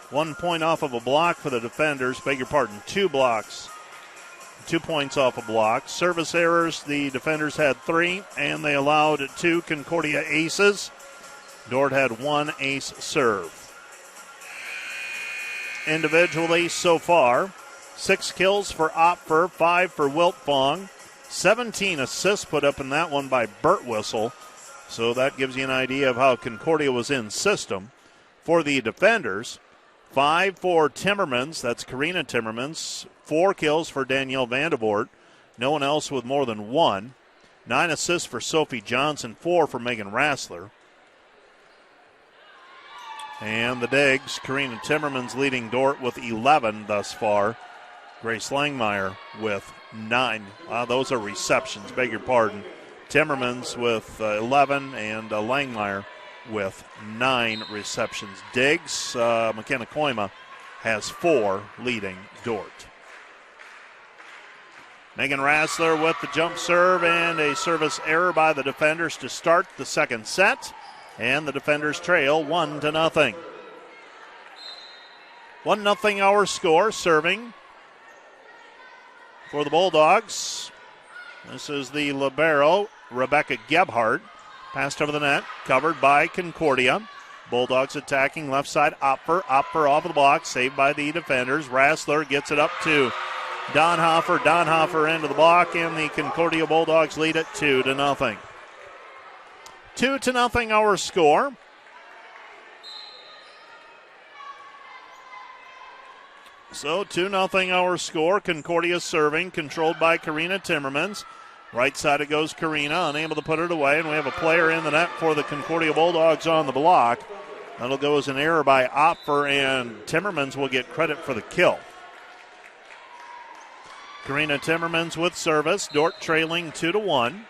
1 point off of a block for the defenders. Beg your pardon, 2 blocks. 2 points off a block. Service errors, the defenders had 3, and they allowed 2 Concordia aces. Dordt had 1 ace serve. Individually so far, 6 kills for Opfer, 5 for Wiltfong. 17 assists put up in that one by Burtwhistle. So that gives you an idea of how Concordia was in system. For the defenders, 5 for Timmermans, that's Karina Timmermans. 4 kills for Danielle Vandevoort. No one else with more than 1. 9 assists for Sophie Johnson, 4 for Megan Rassler. And the digs, Karina Timmermans leading Dordt with 11 thus far. Grace Langmeyer with 9. Those are receptions, beg your pardon. Timmermans with 11 and Langmeyer with 9 receptions. Diggs, McKenna Koima has 4 leading Dordt. Megan Rassler with the jump serve and a service error by the defenders to start the second set. And the defenders trail 1-0. 1-0 our score, serving for the Bulldogs. This is the libero, Rebecca Gebhardt. Passed over the net, covered by Concordia. Bulldogs attacking left side, Opfer. Opfer off of the block, saved by the defenders. Rassler gets it up to Donhofer. Donhofer into the block, and the Concordia Bulldogs lead it 2-0. 2-0 our score. So 2-0 our score. Concordia serving, controlled by Karina Timmermans. Right side it goes Karina, unable to put it away, and we have a player in the net for the Concordia Bulldogs on the block. That'll go as an error by Opfer, and Timmermans will get credit for the kill. Karina Timmermans with service. Dordt trailing 2-1.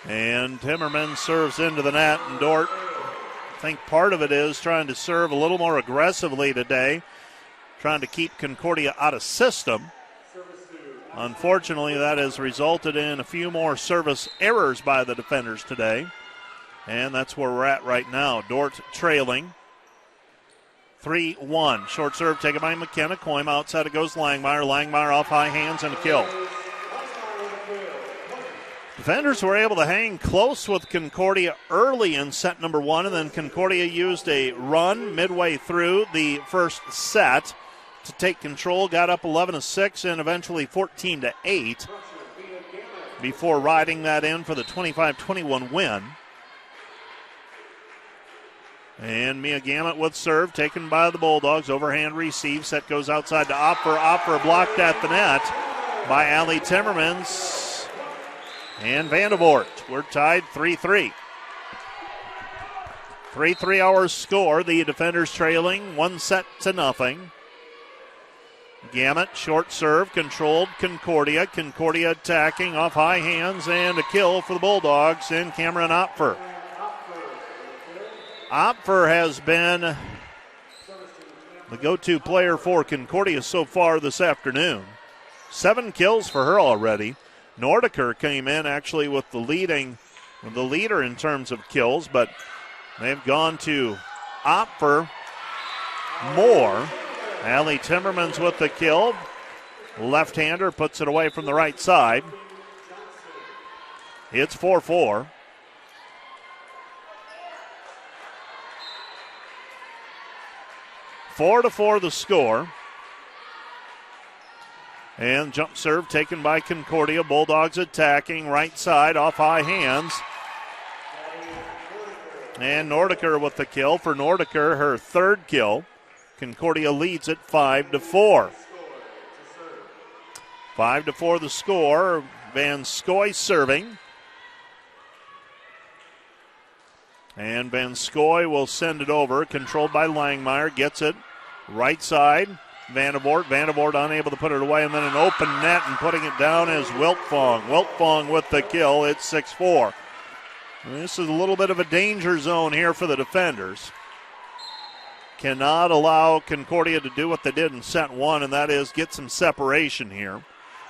And Timmermans serves into the net, and Dordt, I think part of it is trying to serve a little more aggressively today, trying to keep Concordia out of system. Unfortunately, that has resulted in a few more service errors by the defenders today, and that's where we're at right now. Dordt trailing 3-1. Short serve taken by McKenna Koima. Outside it goes Langmeyer. Langmeyer off high hands and a kill. Defenders were able to hang close with Concordia early in set number 1, and then Concordia used a run midway through the first set to take control, got up 11-6 and eventually 14-8 before riding that in for the 25-21 win. And Mia Gamet with serve taken by the Bulldogs. Overhand receive. Set goes outside to Opfer. Opfer blocked at the net by Allie Timmermans and Vandevoort. We're tied 3-3. 3-3 our score. The defenders trailing 1-0. Gamet, short serve, controlled Concordia. Concordia attacking off high hands, and a kill for the Bulldogs and Cameron Opfer. Opfer has been the go-to player for Concordia so far this afternoon. 7 kills for her already. Nordiker came in actually with the leader in terms of kills, but they've gone to Opfer more. Allie Timmermans with the kill. Left-hander puts it away from the right side. It's 4-4. Four to 4 the score. And jump serve taken by Concordia. Bulldogs attacking right side off high hands. And Nordiker with the kill. For Nordiker, her third kill. Concordia leads it 5-4. 5-4 the score. Van Skoy serving. And Van Skoy will send it over. Controlled by Langmeyer. Gets it right side. Vandervoort. Vandervoort unable to put it away. And then an open net and putting it down is Wiltfong. Wiltfong with the kill. It's 6-4. This is a little bit of a danger zone here for the defenders. Cannot allow Concordia to do what they did in set one, and that is get some separation here.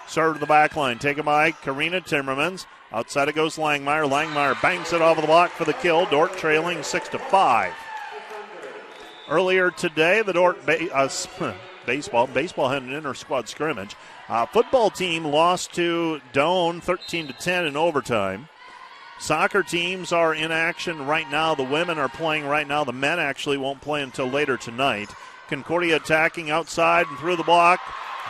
Serve to the back line, taken by Karina Timmermans. Outside it goes Langmeyer. Langmeyer banks it off of the block for the kill. Dordt trailing 6-5. Earlier today, the Dordt baseball had an inter-squad scrimmage. Football team lost to Doane 13-10 in overtime. Soccer teams are in action right now. The women are playing right now. The men actually won't play until later tonight. Concordia attacking outside and through the block.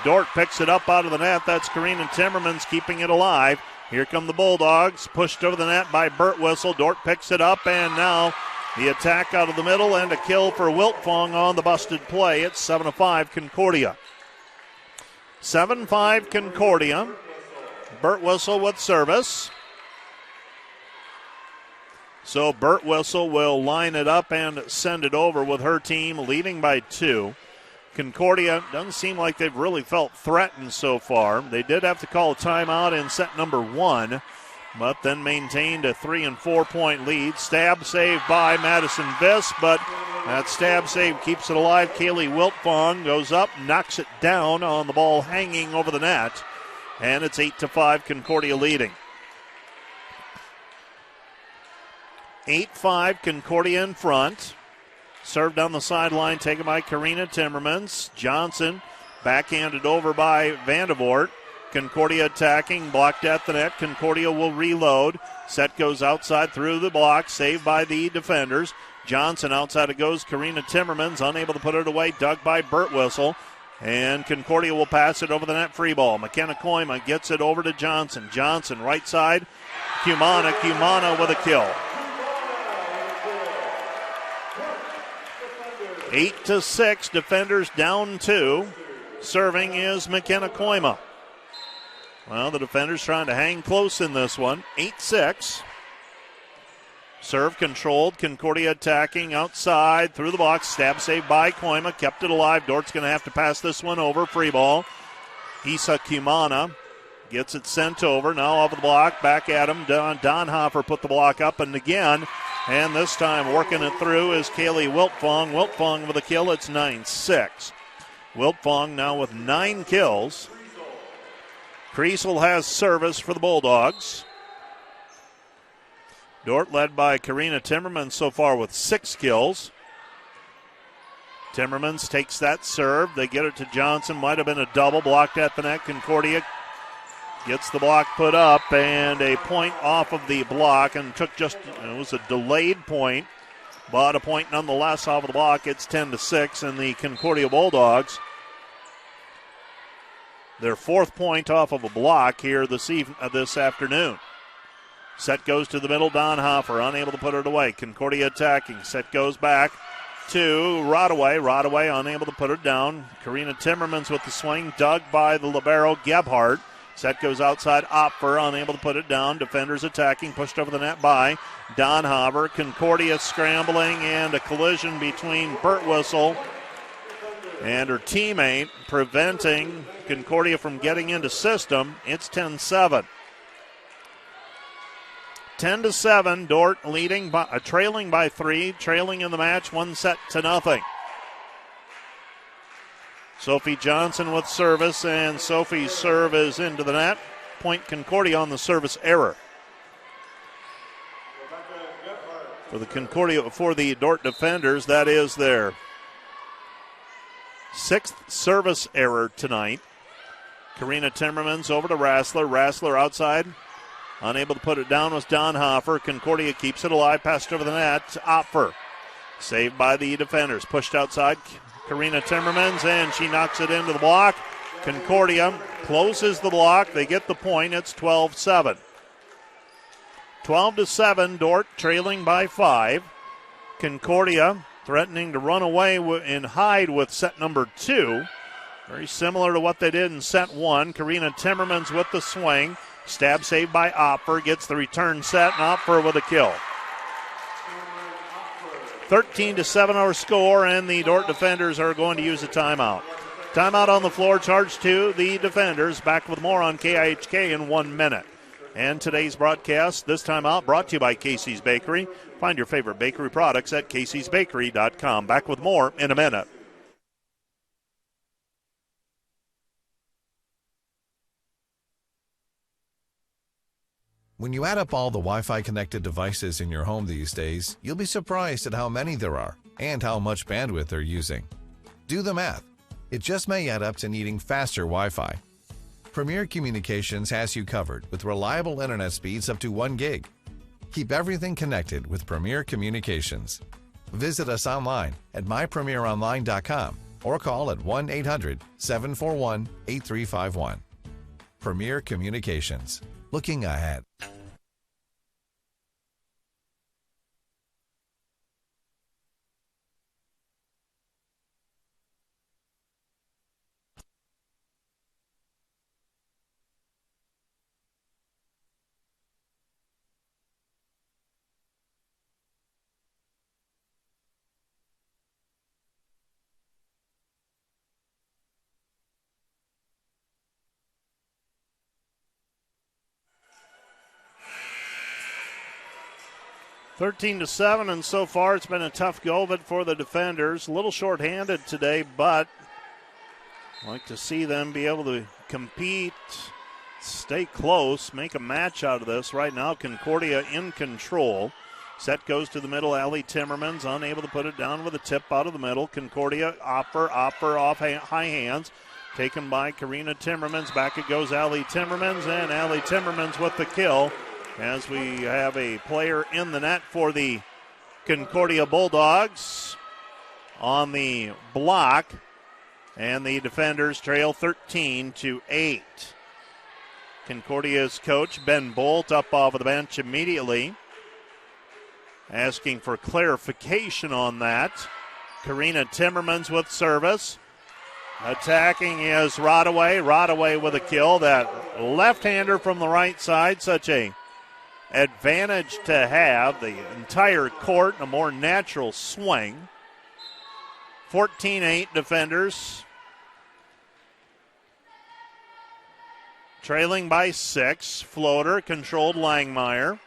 Dordt picks it up out of the net. That's Karina Timmermans keeping it alive. Here come the Bulldogs. Pushed over the net by Burt Whistle. Dordt picks it up, and now the attack out of the middle and a kill for Wiltfong on the busted play. It's 7-5 Concordia. 7-5 Concordia. Burt Whistle with service. So Burt Whistle will line it up and send it over with her team leading by 2. Concordia doesn't seem like they've really felt threatened so far. They did have to call a timeout in set number 1, but then maintained a 3 and 4 point lead. Stab save by Madison Viss, but that stab save keeps it alive. Kaylee Wiltfong goes up, knocks it down on the ball hanging over the net, and it's 8-5 Concordia leading. 8-5 Concordia in front. Served down the sideline, taken by Karina Timmermans. Johnson backhanded over by Vandervoort. Concordia attacking, blocked at the net. Concordia will reload. Set goes outside through the block, saved by the defenders. Johnson outside it goes. Karina Timmermans unable to put it away, dug by Burt Whistle. And Concordia will pass it over the net, free ball. McKenna Koima gets it over to Johnson. Johnson right side. Cumana with a kill. 8-6, defenders down 2. Serving is McKenna Koima. Well, the defenders trying to hang close in this one. 8-6. Serve controlled. Concordia attacking outside through the box. Stab save by Koima. Kept it alive. Dort's going to have to pass this one over. Free ball. Isa Cumana gets it sent over. Now off the block. Back at him. Donhofer put the block up and again. And this time working it through is Kaylee Wiltfong. Wiltfong with a kill. It's 9-6. Wiltfong now with 9 kills. Kriesel has service for the Bulldogs. Dordt led by Karina Timmermans so far with 6 kills. Timmermans takes that serve. They get it to Johnson. Might have been a double. Blocked at the net. Concordia gets the block put up and a point off of the block and it was a delayed point, but a point nonetheless off of the block. It's 10-6 and the Concordia Bulldogs, their 4th point off of a block here this afternoon. Set goes to the middle. Donhofer unable to put it away. Concordia attacking. Set goes back to Rodaway. Rodaway unable to put it down. Karina Timmermans with the swing, dug by the libero Gebhardt. Set goes outside. Opfer unable to put it down. Defenders attacking, pushed over the net by Donhofer. Concordia scrambling and a collision between Burt Whistle and her teammate, preventing Concordia from getting into system. It's 10-7. 10-7. Dordt leading trailing by 3, trailing in the match 1-0. Sophie Johnson with service, and Sophie's serve is into the net. Point Concordia on the service error. For the Dordt defenders, that is their 6th service error tonight. Karina Timmermans over to Rassler. Rassler outside. Unable to put it down was Donhofer. Concordia keeps it alive. Passed over the net. Opfer. Saved by the defenders. Pushed outside. Karina Timmermans, and she knocks it into the block. Concordia closes the block. They get the point. It's 12-7. 12-7. Dordt trailing by 5. Concordia threatening to run away and hide with set number 2. Very similar to what they did in set 1. Karina Timmermans with the swing. Stab saved by Opfer. Gets the return set, and Opfer with a kill. 13-7 our score, and the Dordt defenders are going to use a timeout. Timeout on the floor, charged to the defenders. Back with more on KIHK in 1 minute. And today's broadcast, this timeout, brought to you by Casey's Bakery. Find your favorite bakery products at caseysbakery.com. Back with more in a minute. When you add up all the Wi-Fi connected devices in your home these days, you'll be surprised at how many there are and how much bandwidth they're using. Do the math. It just may add up to needing faster Wi-Fi. Premier Communications has you covered with reliable internet speeds up to 1 gig. Keep everything connected with Premier Communications. Visit us online at mypremieronline.com or call at 1-800-741-8351. Premier Communications. Looking ahead. Thirteen to 7, and so far it's been a tough go of it for the defenders. A little short-handed today, but I'd like to see them be able to compete, stay close, make a match out of this. Right now, Concordia in control. Set goes to the middle. Allie Timmermans unable to put it down with a tip out of the middle. Concordia, Opfer off high hands. Taken by Karina Timmermans. Back it goes Allie Timmermans, and Allie Timmermans with the kill. As we have a player in the net for the Concordia Bulldogs on the block, and the defenders trail 13-8. Concordia's coach, Ben Bolt, up off of the bench immediately, asking for clarification on that. Karina Timmermans with service. Attacking is Rodaway. Rodaway with a kill. That left-hander from the right side, such a advantage to have the entire court, a more natural swing. 14-8 defenders. Trailing by 6. Floater controlled Langmeyer.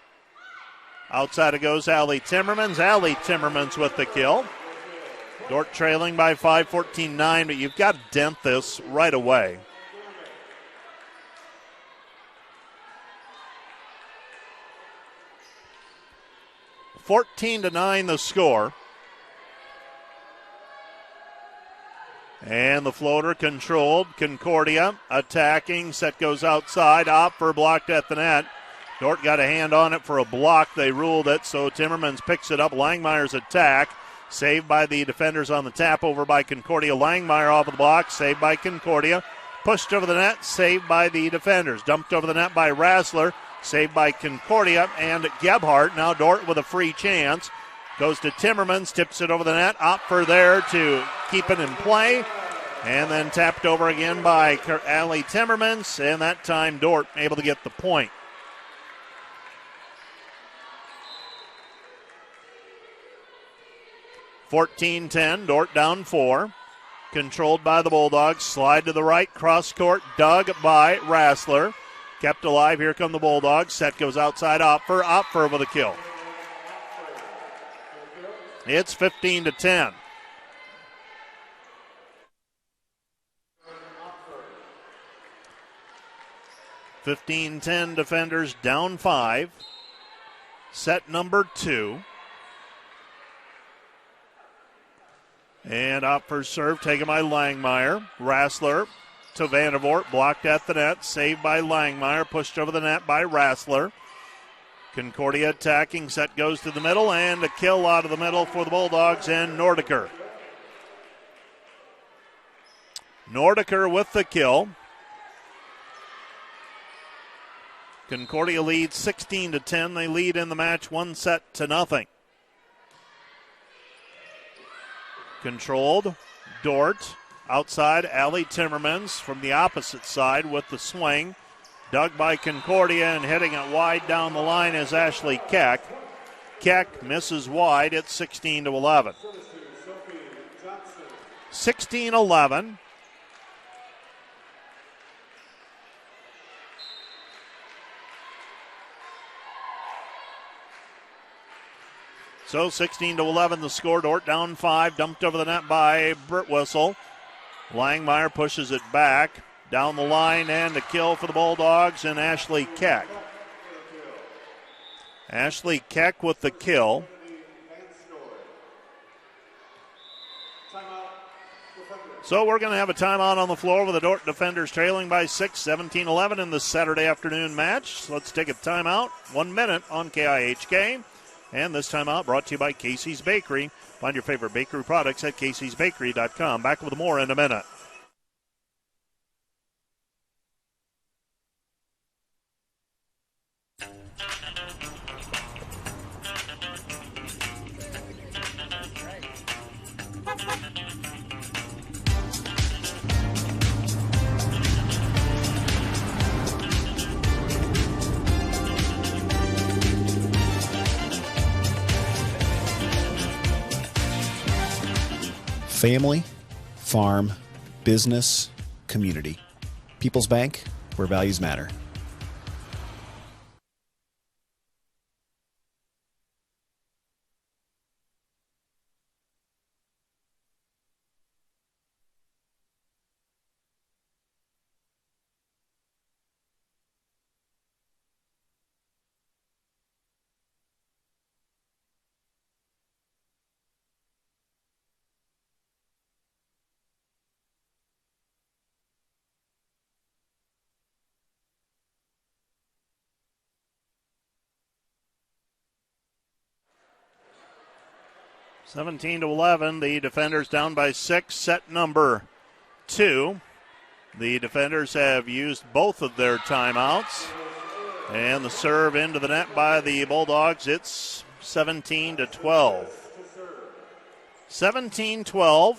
Outside it goes Allie Timmermans. Allie Timmermans with the kill. Dordt trailing by 5, 14-9, but you've got to dent this right away. (14-9) the score. And the floater controlled. Concordia attacking. Set goes outside. Opfer blocked at the net. Dordt got a hand on it for a block. They ruled it, so Timmermans picks it up. Langmeyer's attack. Saved by the defenders on the tap over by Concordia. Langmeyer off of the block. Saved by Concordia. Pushed over the net. Saved by the defenders. Dumped over the net by Rassler. Saved by Concordia and Gebhardt. Now Dordt with a free chance. Goes to Timmermans. Tips it over the net. Opfer there to keep it in play. And then tapped over again by Allie Timmermans. And that time Dordt able to get the point. (14-10), Dordt down 4. Controlled by the Bulldogs. Slide to the right. Cross court. Dug by Rassler. Kept alive. Here come the Bulldogs. Set goes outside. Opfer. Opfer with a kill. It's 15-10. (15-10) defenders down 5. Set number 2. And Opfer's serve taken by Langmeyer. Rassler to Vandervoort, blocked at the net, saved by Langmeyer, pushed over the net by Rassler. Concordia attacking, set goes to the middle, and a kill out of the middle for the Bulldogs and Nordiker. Nordiker with the kill. Concordia leads 16-10. They lead in the match 1-0. Controlled. Dordt outside. Allie Timmermans from the opposite side with the swing. Dug by Concordia and hitting it wide down the line is Ashley Keck. Keck misses wide at 16-11. 16-11. So 16-11 the score. Dordt down 5. Dumped over the net by Burtwhistle. Langmeyer pushes it back. Down the line and a kill for the Bulldogs and Ashley Keck. Ashley Keck with the kill. So we're going to have a timeout on the floor with the Dordt defenders trailing by 6, 17-11 in the Saturday afternoon match. So let's take a timeout. 1 minute on KIHK. And this timeout brought to you by Casey's Bakery. Find your favorite bakery products at caseysbakery.com. Back with more in a minute. Family, farm, business, community. People's Bank, where values matter. (17-11). The defenders down by 6, set number 2. The defenders have used both of their timeouts. And the serve into the net by the Bulldogs. It's 17-12. 17-12.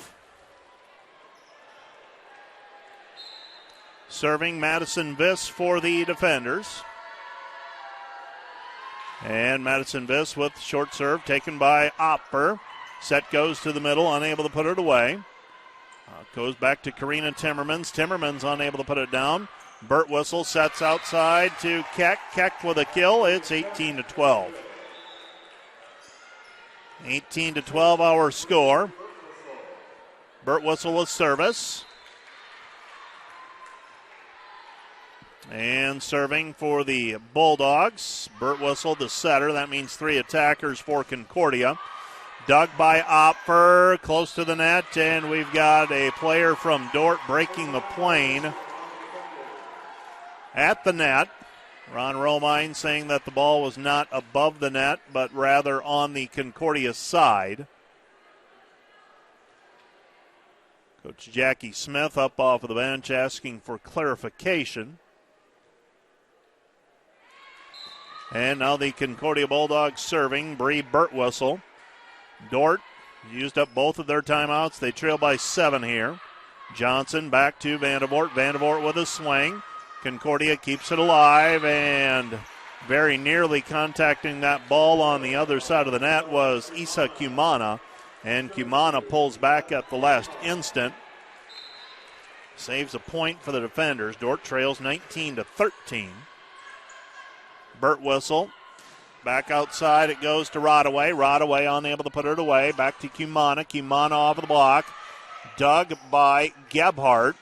Serving Madison Viss for the defenders. And Madison Viss with short serve taken by Opper. Set goes to the middle, unable to put it away. Goes back to Karina Timmermans. Timmermans unable to put it down. Burtwhistle sets outside to Keck. Keck with a kill. It's 18-12. 18-12 our score. Burtwhistle with service. And serving for the Bulldogs. Burtwhistle, the setter. That means 3 attackers for Concordia. Dug by Opfer, close to the net, and we've got a player from Dordt breaking the plane at the net. Ron Romine saying that the ball was not above the net, but rather on the Concordia side. Coach Jackie Smith up off of the bench asking for clarification. And now the Concordia Bulldogs serving, Bree Burtwhistle. Dordt used up both of their timeouts. They trail by 7 here. Johnson back to Vandervoort. Vandervoort with a swing. Concordia keeps it alive, and very nearly contacting that ball on the other side of the net was Isa Cumana. And Cumana pulls back at the last instant. Saves a point for the defenders. Dordt trails 19-13. Burtwhistle. Back outside, it goes to Rodaway. Rodaway unable to put it away. Back to Cumana. Cumana off of the block. Dug by Gebhardt.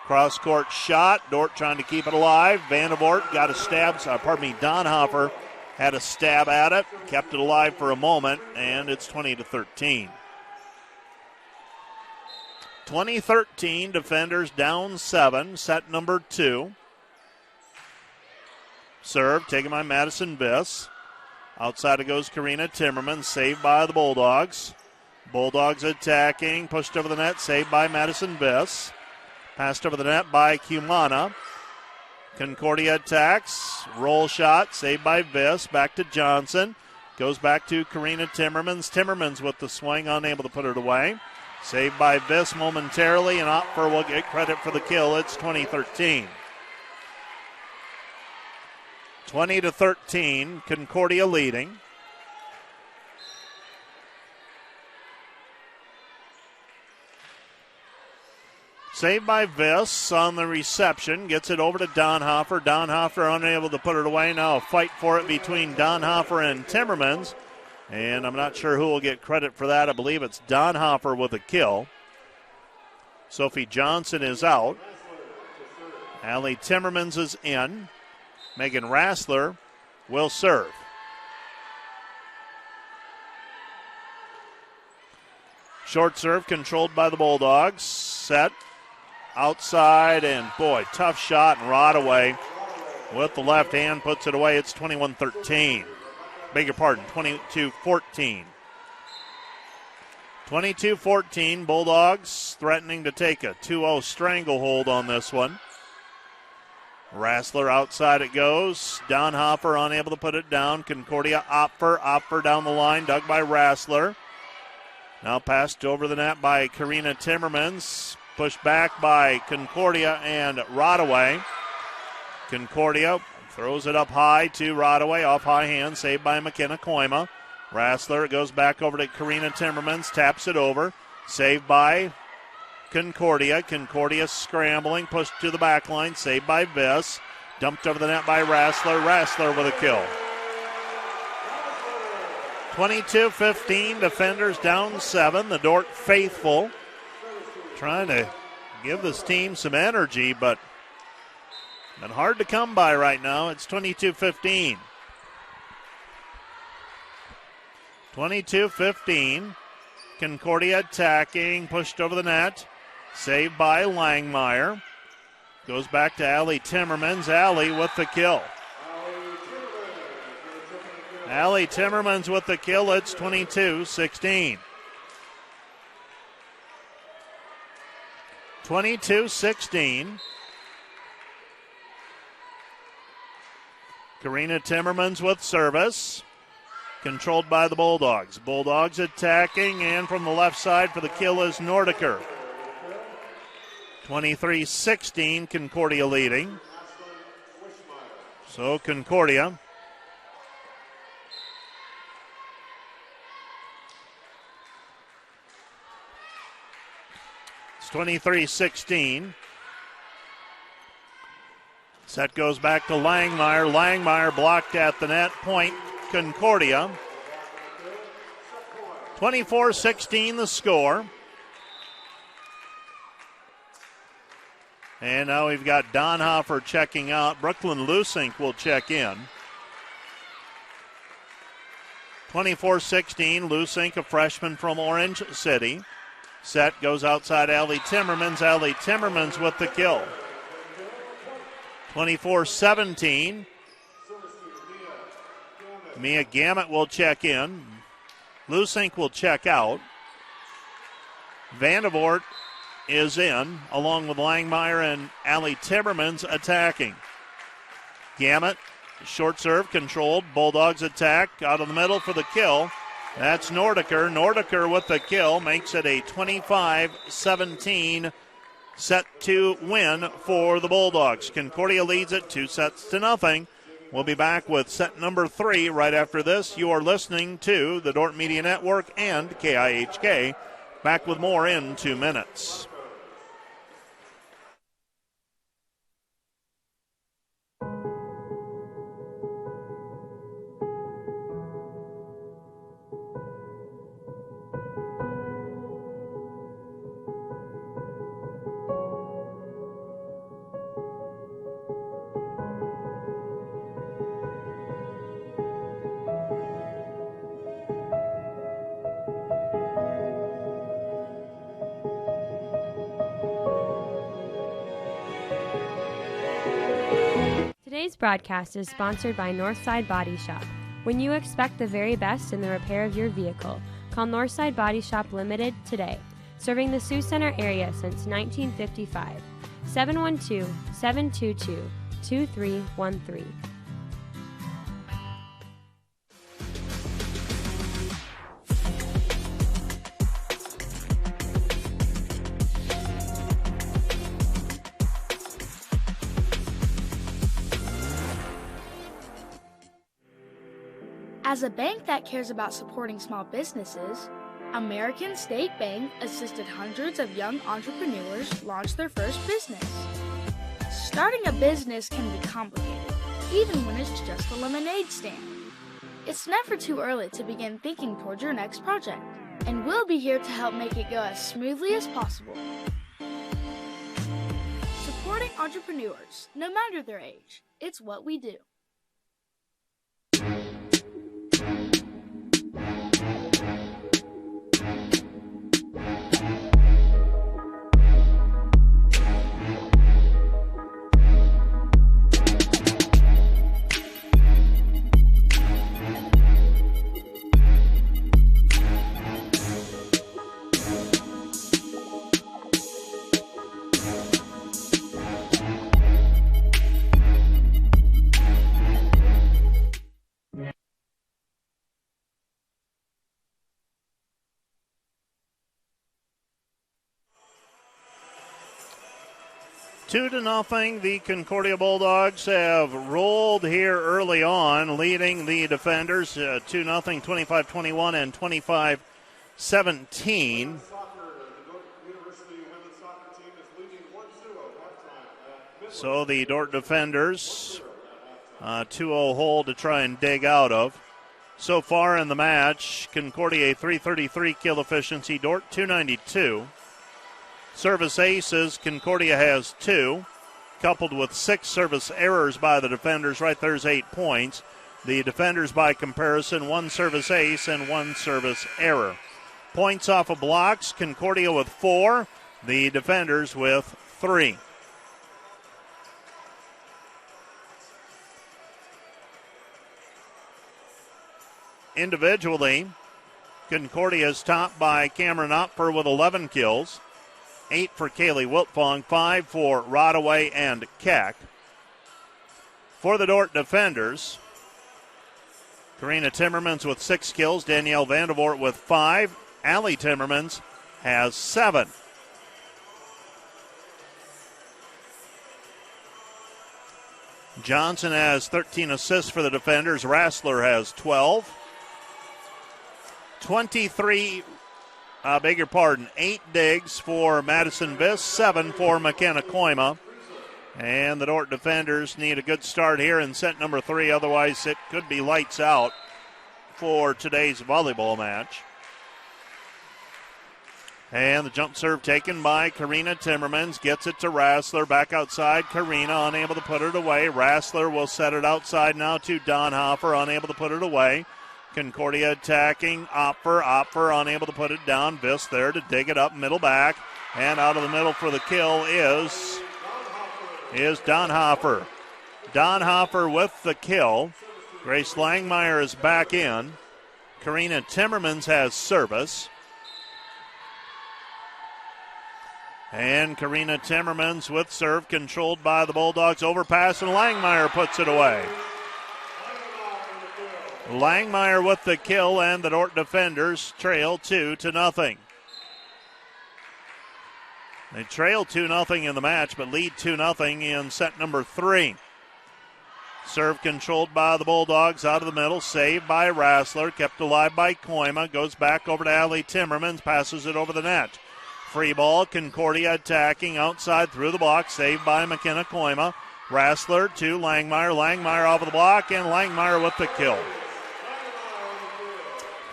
Cross-court shot. Dordt trying to keep it alive. Vandervoort got a stab. Donhofer had a stab at it. Kept it alive for a moment, and it's 20-13. 20-13, defenders down 7, set number 2. Serve taken by Madison Viss. Outside it goes Karina Timmerman, saved by the Bulldogs. Bulldogs attacking, pushed over the net, saved by Madison Viss. Passed over the net by Cumana. Concordia attacks, roll shot, saved by Viss, back to Johnson. Goes back to Karina Timmermans. Timmermans with the swing, unable to put it away. Saved by Viss momentarily, and Opfer will get credit for the kill. It's 20-13. 20-13, Concordia leading. Saved by Viss on the reception. Gets it over to Donhofer. Donhofer unable to put it away. Now a fight for it between Donhofer and Timmermans. And I'm not sure who will get credit for that. I believe it's Donhofer with a kill. Sophie Johnson is out. Allie Timmermans is in. Megan Rassler will serve. Short serve controlled by the Bulldogs. Set. Outside, and boy, tough shot, and Rodaway with the left hand puts it away. It's 21-13. Beg your pardon, 22-14. 22-14, Bulldogs threatening to take a 2-0 stranglehold on this one. Rassler outside it goes. Donhofer unable to put it down. Concordia Opfer down the line, dug by Rassler. Now passed over the net by Karina Timmermans. Pushed back by Concordia and Rodaway. Concordia throws it up high to Rodaway. Off high hand, saved by McKenna Koima. Rassler, it goes back over to Karina Timmermans. Taps it over. Saved by Concordia. Concordia scrambling. Pushed to the back line. Saved by Viss. Dumped over the net by Rassler. Rassler with a kill. 22-15. Defenders down 7. The Dordt faithful trying to give this team some energy, but been hard to come by right now. It's 22-15. 22-15. Concordia attacking, pushed over the net. Saved by Langmeyer. Goes back to Allie Timmermans. Allie with the kill. Allie Timmermans with the kill. It's 22-16. 22-16. Karina Timmermans with service. Controlled by the Bulldogs. Bulldogs attacking, and from the left side for the kill is Nordiker. 23-16, Concordia leading. So Concordia it's 23-16. Set goes back to Langmeyer. Langmeyer blocked at the net. Point Concordia. 24-16 the score. And now we've got Donhofer checking out. Brooklyn Lusink will check in. 24-16, Lusink, a freshman from Orange City. Set goes outside Allie Timmermans. Allie Timmermans with the kill. 24-17. Mia Gamet will check in. Lusink will check out. Vandevort is in, along with Langmeyer and Allie Timmermans attacking. Gamet, short serve, controlled. Bulldogs attack, out of the middle for the kill. That's Nordiker. Nordiker with the kill makes it a 25-17 set to win for the Bulldogs. Concordia leads it 2-0. We'll be back with set number 3 right after this. You are listening to the Dordt Media Network and KIHK. Back with more in 2 minutes. Today's broadcast is sponsored by Northside Body Shop. When you expect the very best in the repair of your vehicle, call Northside Body Shop Limited today. Serving the Sioux Center area since 1955. 712-722-2313. As a bank that cares about supporting small businesses, American State Bank assisted hundreds of young entrepreneurs launch their first business. Starting a business can be complicated, even when it's just a lemonade stand. It's never too early to begin thinking toward your next project, and we'll be here to help make it go as smoothly as possible. Supporting entrepreneurs, no matter their age, it's what we do. Two to nothing, the Concordia Bulldogs have rolled here early on, leading the defenders 2-0, 25-21 and 25-17. So the Dordt defenders, 2-0 hole to try and dig out of. So far in the match, Concordia 333 kill efficiency, Dordt 292. Service aces, Concordia has 2, coupled with 6 service errors by the defenders. Right there's 8 points. The defenders, by comparison, 1 service ace and 1 service error. Points off of blocks, Concordia with 4, the defenders with 3. Individually, Concordia is topped by Cameron Opfer with 11 kills. 8 for Kaylee Wiltfong, 5 for Rodaway and Keck. For the Dordt defenders, Karina Timmermans with 6 kills, Danielle Vandevort with 5, Allie Timmermans has 7. Johnson has 13 assists for the defenders, Rassler has 12. 8 digs for Madison Viss, 7 for McKenna Koima. And the Dordt defenders need a good start here in set number 3, otherwise it could be lights out for today's volleyball match. And the jump serve taken by Karina Timmermans, gets it to Rassler, back outside, Karina unable to put it away. Rassler will set it outside now to Donhofer, unable to put it away. Concordia attacking Opfer unable to put it down. Viss there to dig it up, middle back, and out of the middle for the kill is Donhofer. Donhofer with the kill. Grace Langmeyer is back in. Karina Timmermans has service. And Karina Timmermans with serve, controlled by the Bulldogs. Overpass, and Langmeyer puts it away. Langmeyer with the kill, and the Dordt defenders trail 2-0. They trail 2-0 in the match, but lead 2-0 in set number 3. Serve controlled by the Bulldogs out of the middle, saved by Rassler, kept alive by Koima, goes back over to Allie Timmermans, passes it over the net. Free ball, Concordia attacking outside through the block, saved by McKenna Koima. Rassler to Langmeyer, Langmeyer off of the block, and Langmeyer with the kill.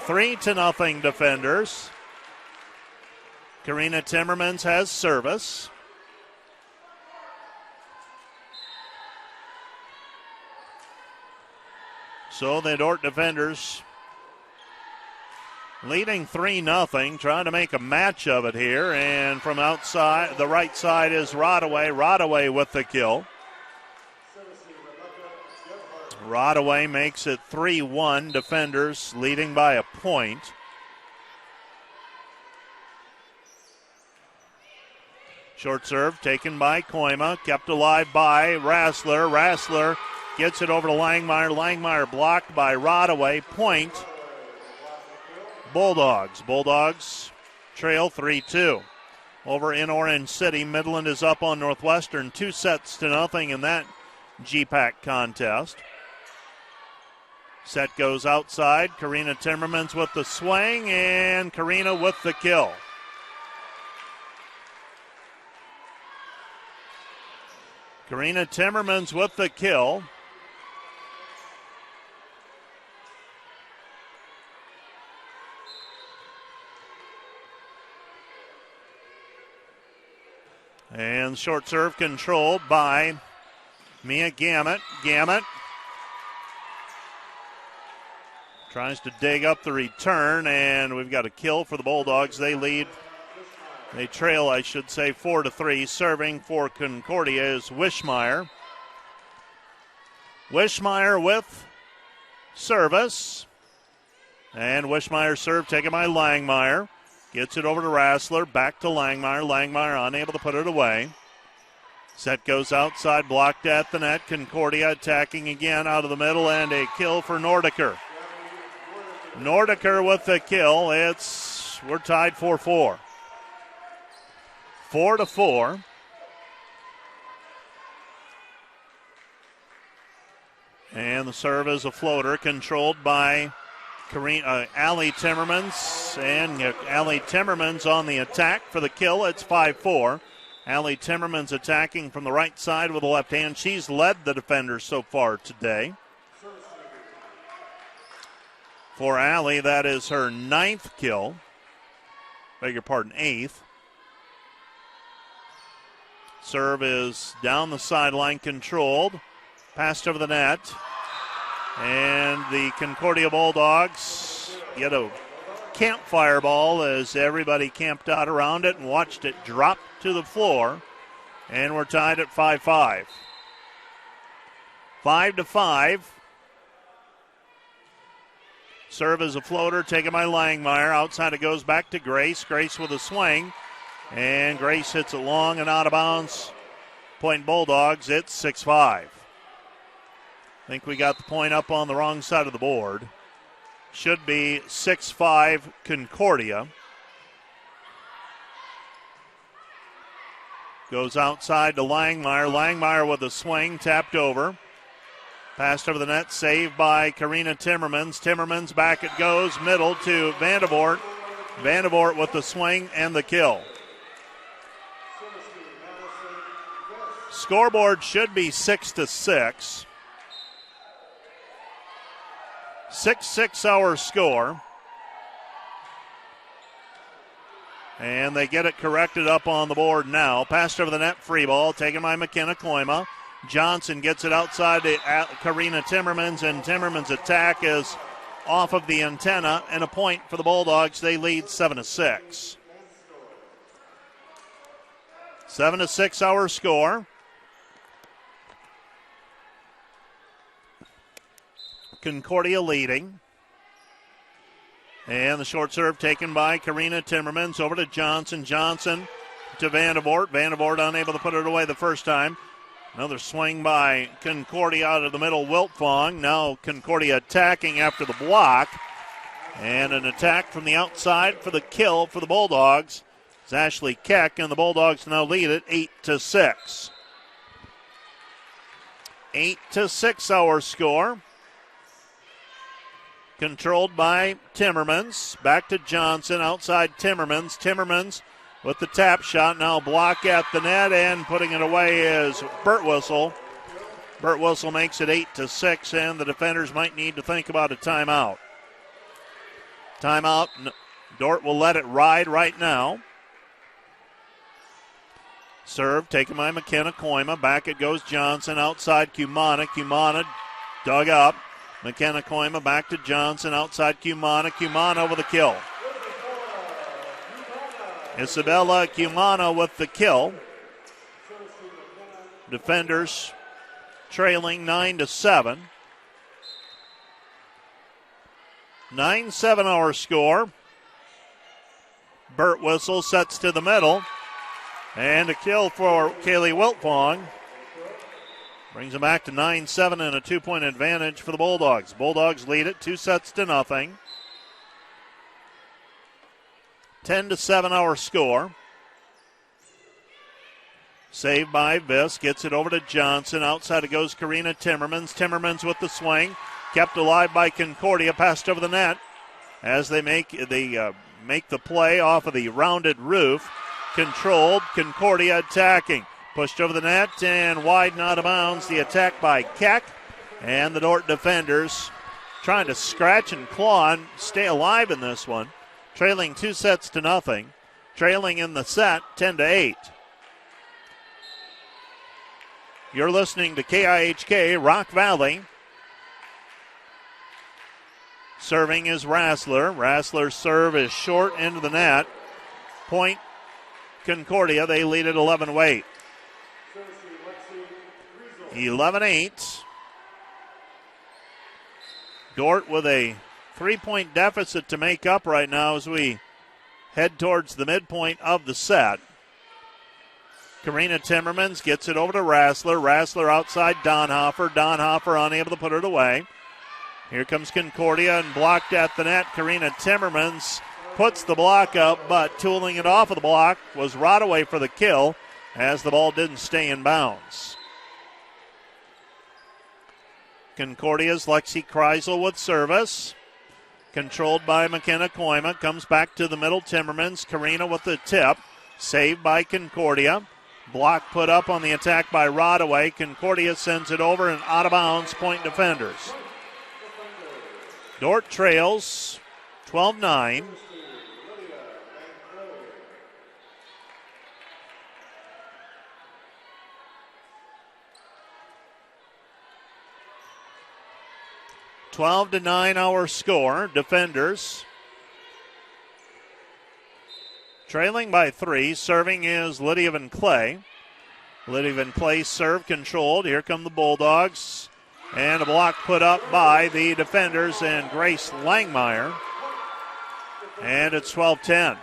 3-0 defenders. Karina Timmermans has service. So the Dordt defenders leading 3-0, trying to make a match of it here. And from outside, the right side is Rodaway. Rodaway with the kill. Rodaway makes it 3-1. Defenders leading by a point. Short serve taken by Koima, kept alive by Rassler. Rassler gets it over to Langmeyer. Langmeyer blocked by Rodaway. Point. Bulldogs. Bulldogs trail 3-2. Over in Orange City, Midland is up on Northwestern 2-0 in that GPAC contest. Set goes outside. Karina Timmermans with the swing, and Karina with the kill. Karina Timmermans with the kill. And short serve controlled by Mia Gamet. Gamet tries to dig up the return, and we've got a kill for the Bulldogs. They lead. They trail, I should say, 4-3. Serving for Concordia is Wishmeyer. Wishmeyer with service. And Wishmeyer's serve taken by Langmeyer. Gets it over to Rassler. Back to Langmeyer. Langmeyer unable to put it away. Set goes outside, blocked at the net. Concordia attacking again out of the middle, and a kill for Nordiker. Nordiker with the kill. We're tied 4-4. 4-4. And the serve is a floater controlled by Allie Timmermans. And Allie Timmermans on the attack for the kill. It's 5-4. Allie Timmermans attacking from the right side with the left hand. She's led the defenders so far today. For Allie, that is her 9th kill. Beg your pardon, 8th. Serve is down the sideline, controlled. Passed over the net. And the Concordia Bulldogs get a campfire ball as everybody camped out around it and watched it drop to the floor. And we're tied at 5-5. 5-5. Serve is a floater taken by Langmeyer. Outside it goes back to Grace. Grace with a swing. And Grace hits it long and out of bounds. Point Bulldogs, it's 6-5. I think we got the point up on the wrong side of the board. Should be 6-5 Concordia. Goes outside to Langmeyer. Langmeyer with a swing, tapped over. Passed over the net, saved by Karina Timmermans. Timmermans back it goes, middle to Vandevort. Vandevort with the swing and the kill. Scoreboard should be 6-6. 6-6 our score. And they get it corrected up on the board now. Passed over the net, free ball, taken by McKenna Koima. Johnson gets it outside to Karina Timmermans, and Timmermans' attack is off of the antenna, and a point for the Bulldogs. They lead 7-6. 7-6 our score. Concordia leading. And the short serve taken by Karina Timmermans over to Johnson. Johnson to Vandevort. Vandevort unable to put it away the first time. Another swing by Concordia out of the middle. Wiltfong. Now Concordia attacking after the block. And an attack from the outside for the kill for the Bulldogs. It's Ashley Keck, and the Bulldogs now lead it 8-6. 8-6 our score. Controlled by Timmermans. Back to Johnson. Outside Timmermans. Timmermans with the tap shot. Now block at the net, and putting it away is Burt Whistle. Burt Whistle makes it 8-6, and the defenders might need to think about a timeout. Timeout. Dordt will let it ride right now. Serve taken by McKenna Koima. Back it goes Johnson. Outside Cumana. Cumana dug up. McKenna Koima back to Johnson. Outside Cumana. Cumana with a kill. Isabella Cumana with the kill. Defenders trailing 9-7. 9-7 our score. Burt Whistle sets to the middle. And a kill for Kaylee Wiltfong. Brings them back to 9-7 and a 2-point advantage for the Bulldogs. Bulldogs lead it 2-0. 10-7 our score. Saved by Viss. Gets it over to Johnson. Outside it goes Karina Timmermans. Timmermans with the swing. Kept alive by Concordia. Passed over the net as they make the play off of the rounded roof. Controlled. Concordia attacking. Pushed over the net and wide and out of bounds. The attack by Keck. And the Dordt defenders trying to scratch and claw and stay alive in this one. Trailing 2-0. Trailing in the set 10-8. You're listening to KIHK Rock Valley. Serving is Rassler. Rassler's serve is short into the net. Point Concordia. They lead at 11-8. 11-8. Dordt with a 3-point deficit to make up right now as we head towards the midpoint of the set. Karina Timmermans gets it over to Rassler. Rassler outside Donhofer. Donhofer unable to put it away. Here comes Concordia and blocked at the net. Karina Timmermans puts the block up, but tooling it off of the block was Rodaway for the kill as the ball didn't stay in bounds. Concordia's Lexi Kreisel with service. Controlled by McKenna Koima. Comes back to the middle. Timmermans. Karina with the tip. Saved by Concordia. Block put up on the attack by Rodaway. Concordia sends it over and out of bounds. Point defenders. Dordt trails 12-9. (12-9) our score. Defenders trailing by 3. Serving is Lydia Van Clay. Lydia Van Clay serve controlled. Here come the Bulldogs. And a block put up by the defenders and Grace Langmeyer. And it's 12-10.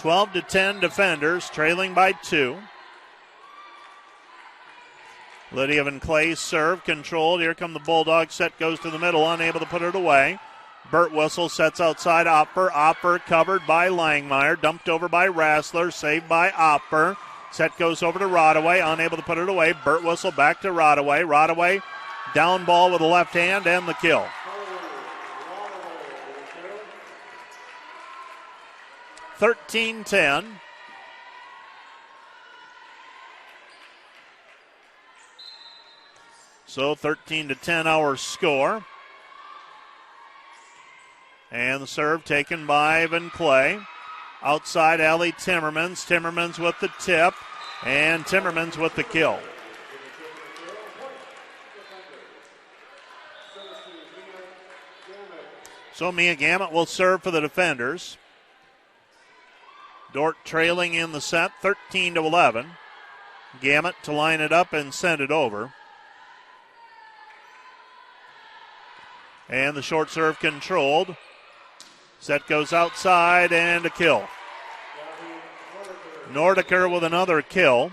12-10 defenders, trailing by 2. Lydia Van Clay serve controlled. Here come the Bulldogs. Set goes to the middle, unable to put it away. Burt Whistle sets outside Opfer. Opfer covered by Langmeyer. Dumped over by Rassler. Saved by Opfer. Set goes over to Rodaway. Unable to put it away. Burt Whistle back to Rodaway. Rodaway down ball with the left hand and the kill. (13-10). So 13-10 our score. And the serve taken by Van Clay. Outside Allie Timmermans. Timmermans with the tip. And Timmermans with the kill. So Mia Gamet will serve for the defenders. Dordt trailing in the set 13-11. Gamet to line it up and send it over. And the short serve controlled. Set goes outside and a kill. Nordiker with another kill.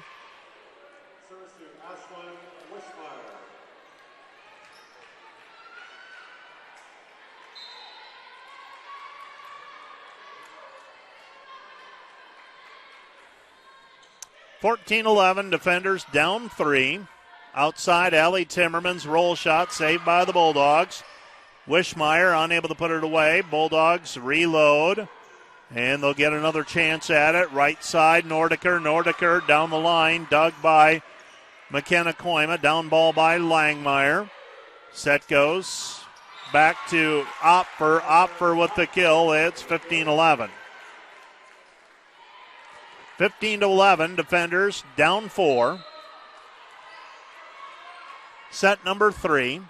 (14-11) defenders down 3. Outside Allie Timmermans roll shot saved by the Bulldogs. Wishmeyer unable to put it away. Bulldogs reload. And they'll get another chance at it. Right side, Nordiker. Nordiker down the line. Dug by McKenna Koima. Down ball by Langmeyer. Set goes back to Opfer. Opfer with the kill. It's 15-11. 15-11. Defenders down 4. Set number 3.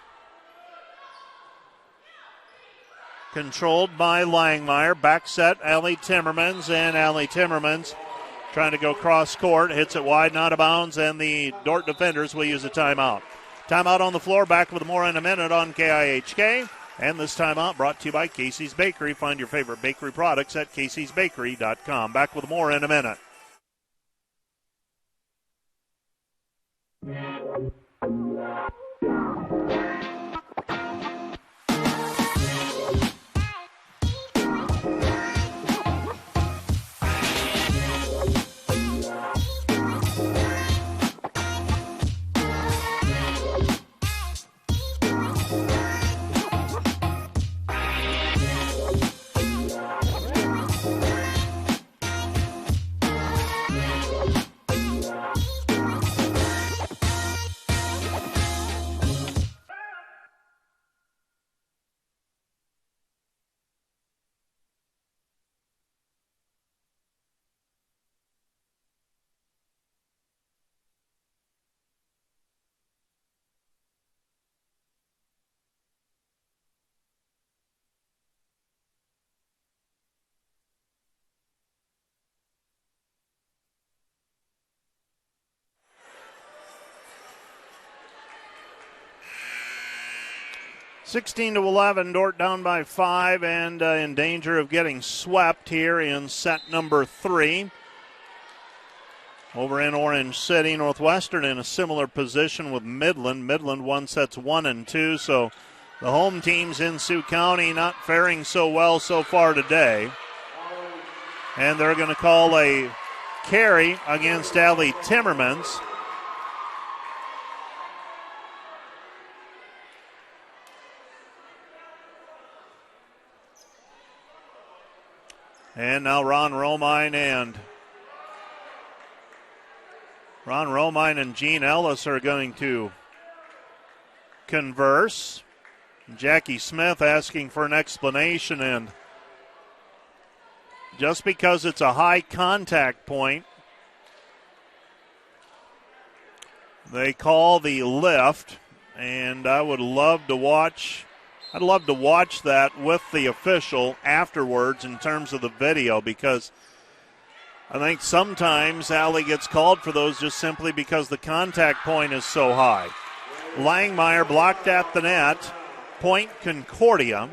Controlled by Langmeyer. Back set, Allie Timmermans. And Allie Timmermans trying to go cross court. Hits it wide and out of bounds. And the Dordt defenders will use a timeout. Timeout on the floor. Back with more in a minute on KIHK. And this timeout brought to you by Casey's Bakery. Find your favorite bakery products at caseysbakery.com. Back with more in a minute. (16-11), Dordt down by 5 and in danger of getting swept here in set number 3. Over in Orange City, Northwestern in a similar position with Midland. Midland won sets 1 and 2, so the home teams in Sioux County not faring so well so far today. And they're going to call a carry against Allie Timmermans. And now Ron Romine and Gene Ellis are going to converse. Jackie Smith asking for an explanation, and just because it's a high contact point, they call the lift, and I'd love to watch that with the official afterwards in terms of the video, because I think sometimes Allie gets called for those just simply because the contact point is so high. Langmeyer blocked at the net. Point Concordia.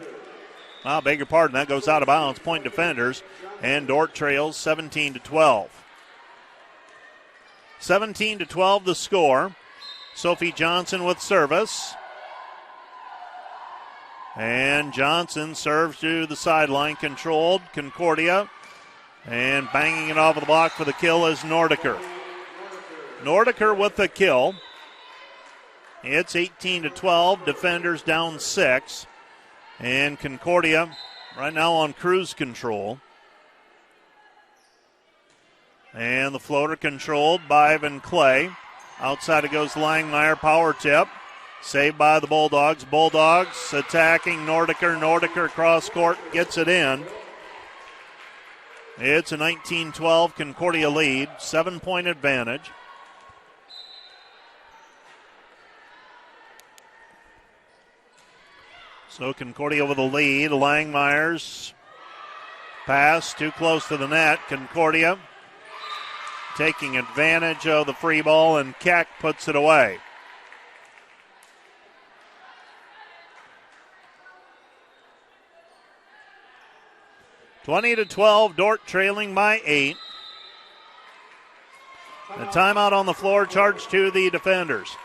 Beg your pardon, that goes out of bounds. Point defenders. And Dordt trails 17-12. 17-12 the score. Sophie Johnson with service. And Johnson serves to the sideline, controlled. Concordia. And banging it off of the block for the kill is Nordiker. Nordiker with the kill. It's 18-12. Defenders down 6. And Concordia right now on cruise control. And the floater controlled by Ivan Clay. Outside it goes Langmeyer, power tip. Saved by the Bulldogs. Bulldogs attacking Nordiker. Nordiker cross court gets it in. It's a 19-12 Concordia lead. 7-point advantage. So Concordia with a lead. Langmeyer's pass too close to the net. Concordia taking advantage of the free ball, and Keck puts it away. (20-12), Dordt trailing by 8. The timeout on the floor charged to the defenders.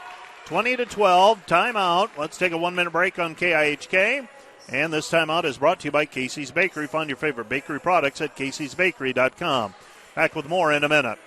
20-12, timeout. Let's take a 1-minute break on KIHK. And this timeout is brought to you by Casey's Bakery. Find your favorite bakery products at caseysbakery.com. Back with more in a minute.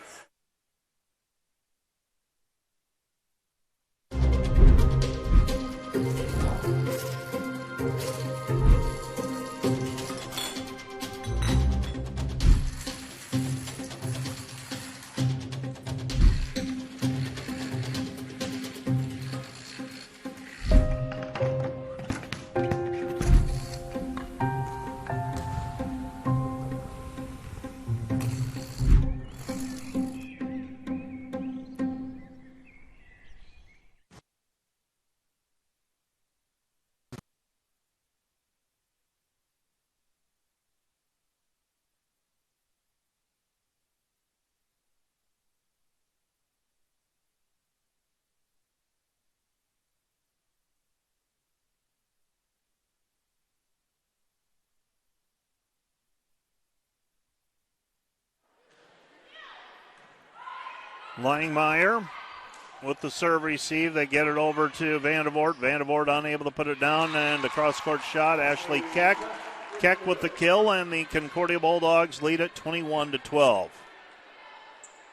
Langmeyer with the serve receive. They get it over to Vandervoort. Vandervoort unable to put it down, and a cross-court shot. Ashley Keck. Keck with the kill, and the Concordia Bulldogs lead it 21-12.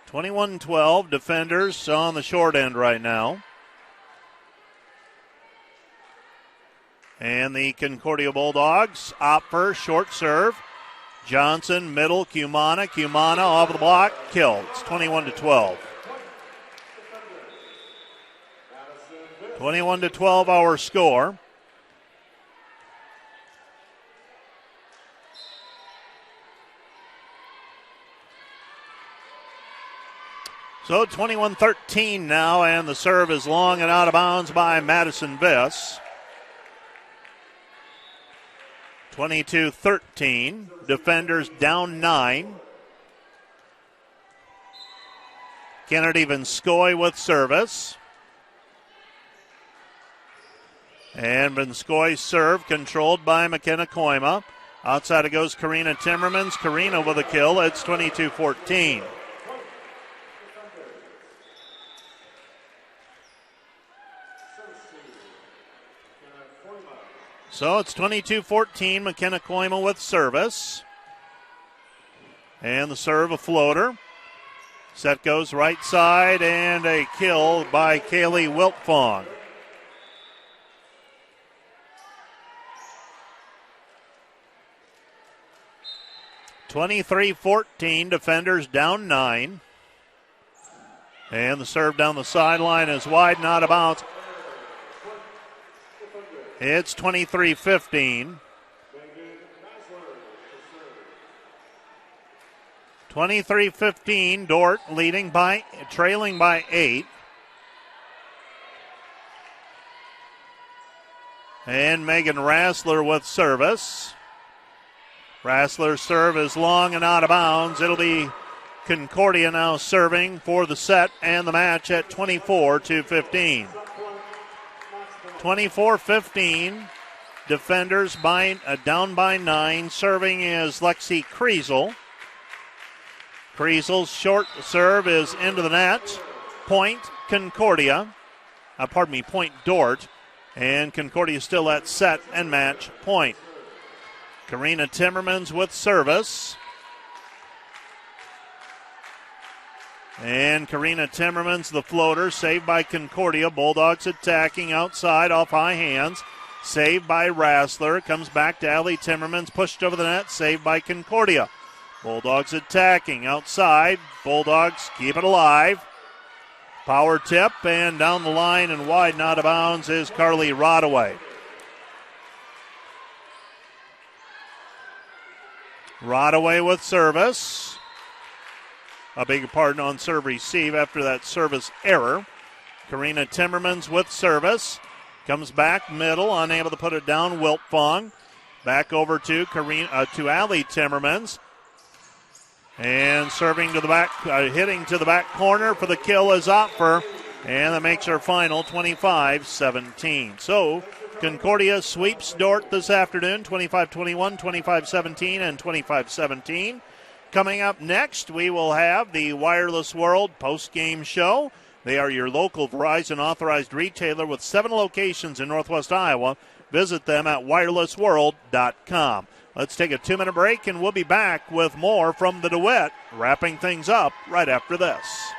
21-12, defenders on the short end right now. And the Concordia Bulldogs opt for short serve. Johnson, middle, Cumana. Cumana off the block, killed. It's 21-12. 21-12 our score. So 21-13 now, and the serve is long and out of bounds by Madison Viss. 22-13. Defenders down 9. Kennedy Vanskoy with service. And Vanskoy's serve controlled by McKenna Koima. Outside it goes Karina Timmermans. Karina with a kill. It's 22-14. So it's 22-14. McKenna Koima with service. And the serve a floater. Set goes right side, and a kill by Kaylee Wiltfong. (23-14), defenders down 9. And the serve down the sideline is wide and out of bounds. It's 23-15. 23-15, Dordt trailing by 8. And Megan Rassler with service. Rassler's serve is long and out of bounds. It'll be Concordia now serving for the set and the match at 24-15. 24-15, defenders down by 9. Serving is Lexi Kriesel. Kriesel's short serve is into the net. Point Concordia. Point Dordt. And Concordia still at set and match point. Karina Timmermans with service. And Karina Timmermans, the floater, saved by Concordia. Bulldogs attacking outside off high hands. Saved by Rassler. Comes back to Allie Timmermans. Pushed over the net. Saved by Concordia. Bulldogs attacking outside. Bulldogs keep it alive. Power tip, and down the line and wide and out of bounds is Carly Rodaway. Rodaway with service. A big pardon on serve receive after that service error. Karina Timmermans with service. Comes back middle, unable to put it down. Wiltfong. Back over to Allie Timmermans. And serving to the back, hitting to the back corner for the kill is Opfer. And that makes her final 25-17. So Concordia sweeps Dordt this afternoon, 25-21, 25-17, and 25-17. Coming up next, we will have the Wireless World post-game show. They are your local Verizon authorized retailer with 7 locations in Northwest Iowa. Visit them at wirelessworld.com. Let's take a 2-minute break, and we'll be back with more from the DeWitt, wrapping things up right after this.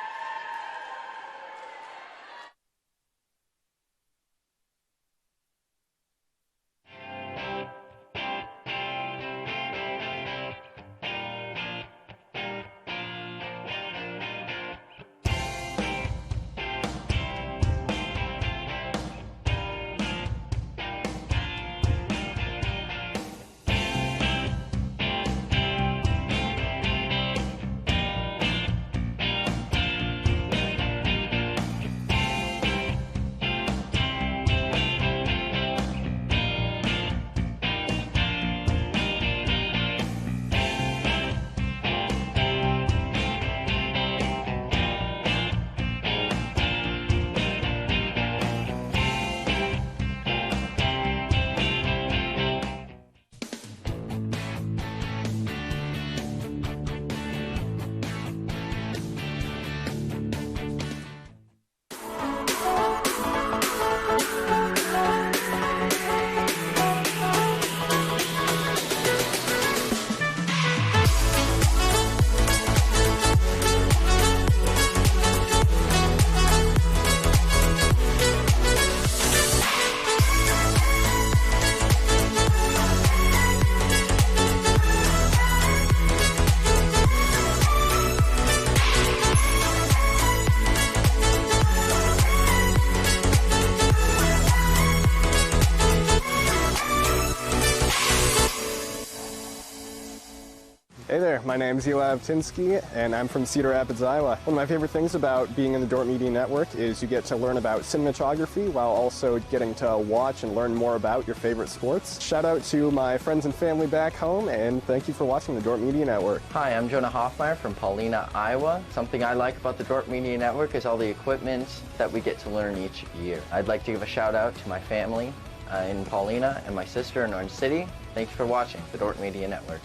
My name's Eli Tinsky, and I'm from Cedar Rapids, Iowa. One of my favorite things about being in the Dordt Media Network is you get to learn about cinematography while also getting to watch and learn more about your favorite sports. Shout out to my friends and family back home, and thank you for watching the Dordt Media Network. Hi, I'm Jonah Hoffmeyer from Paulina, Iowa. Something I like about the Dordt Media Network is all the equipment that we get to learn each year. I'd like to give a shout out to my family in Paulina and my sister in Orange City. Thank you for watching the Dordt Media Network.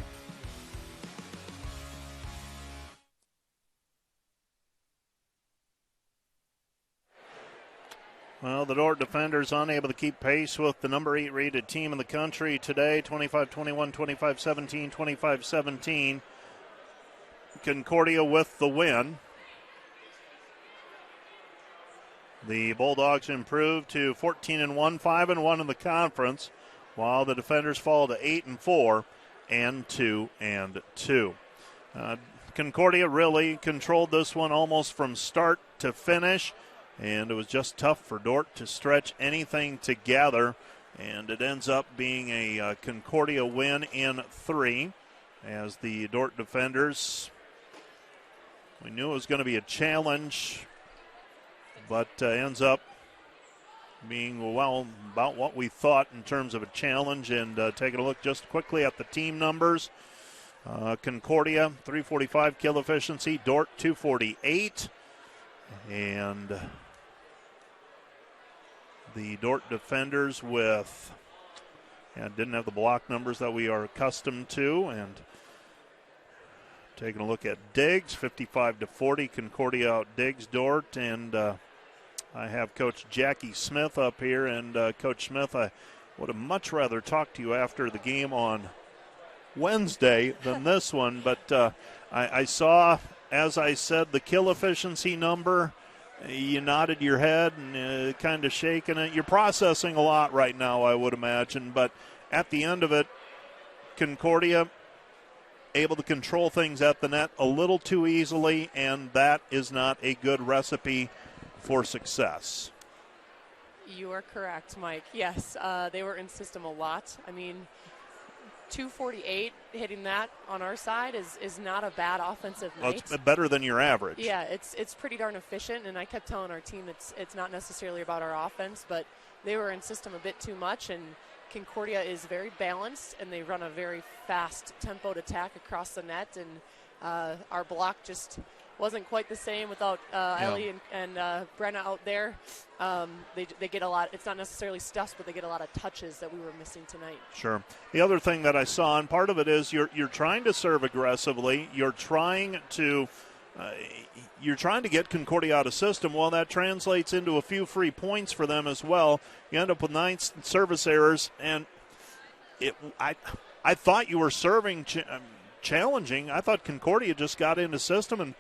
Well, the Dordt defenders unable to keep pace with the number 8 rated team in the country today, 25-21, 25-17, 25-17. Concordia with the win. The Bulldogs improved to 14-1, 5-1 in the conference, while the defenders fall to 8-4 and 2-2. Concordia really controlled this one almost from start to finish, and it was just tough for Dordt to stretch anything together, and it ends up being a Concordia win in 3, as the Dordt defenders, we knew it was going to be a challenge, but ends up being, well, about what we thought in terms of a challenge. And taking a look just quickly at the team numbers, Concordia 345 kill efficiency, Dordt 248, and the Dordt defenders with, didn't have the block numbers that we are accustomed to. And taking a look at Diggs, 55-40, Concordia out Diggs Dordt. And I have Coach Jackie Smith up here. And Coach Smith, I would have much rather talked to you after the game on Wednesday than this one. But I saw, as I said, the kill efficiency number. You nodded your head and kind of shaking it. You're processing a lot right now, I would imagine. But at the end of it, Concordia able to control things at the net a little too easily, and that is not a good recipe for success. You are correct, Mike. Yes, they were in system a lot. I mean, 248 hitting that on our side is not a bad offensive night. Well, it's better than your average. Yeah, it's pretty darn efficient, and I kept telling our team it's not necessarily about our offense, but they were in system a bit too much, and Concordia is very balanced, and they run a very fast tempoed attack across the net, and our block just wasn't quite the same without Ellie and Brenna out there. They get a lot. It's not necessarily stuffs, but they get a lot of touches that we were missing tonight. Sure. The other thing that I saw, and part of it is you're trying to serve aggressively. You're trying to get Concordia out of system. Well, that translates into a few free points for them as well. You end up with 9 service errors, and I thought you were serving challenging. I thought Concordia just got into system and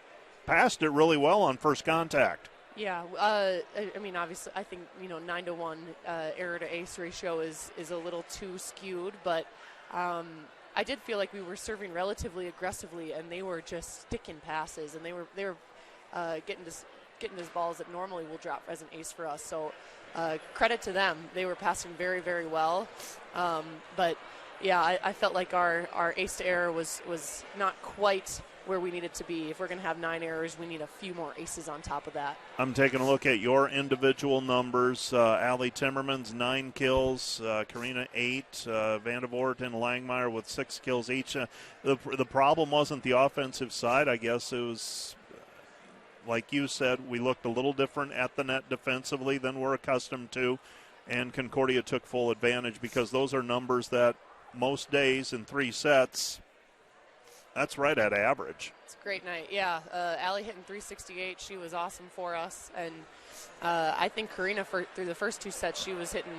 passed it really well on first contact. Yeah, I mean, obviously, I think 9-to-1 error to ace ratio is a little too skewed, but I did feel like we were serving relatively aggressively, and they were just sticking passes, and they were getting these balls that normally will drop as an ace for us. So credit to them, they were passing very, very well, but yeah, I felt like our ace to error was not quite where we need it to be. If we're going to have 9 errors, we need a few more aces on top of that. I'm taking a look at your individual numbers. Allie Timmerman's 9 kills, Karina 8, Vandervoort and Langmeyer with 6 kills each. The problem wasn't the offensive side, I guess. It was, like you said, we looked a little different at the net defensively than we're accustomed to, and Concordia took full advantage, because those are numbers that most days in 3 sets, that's right at average. It's a great night, yeah. Allie hitting 368. She was awesome for us. And I think Karina, through the first 2 sets, she was hitting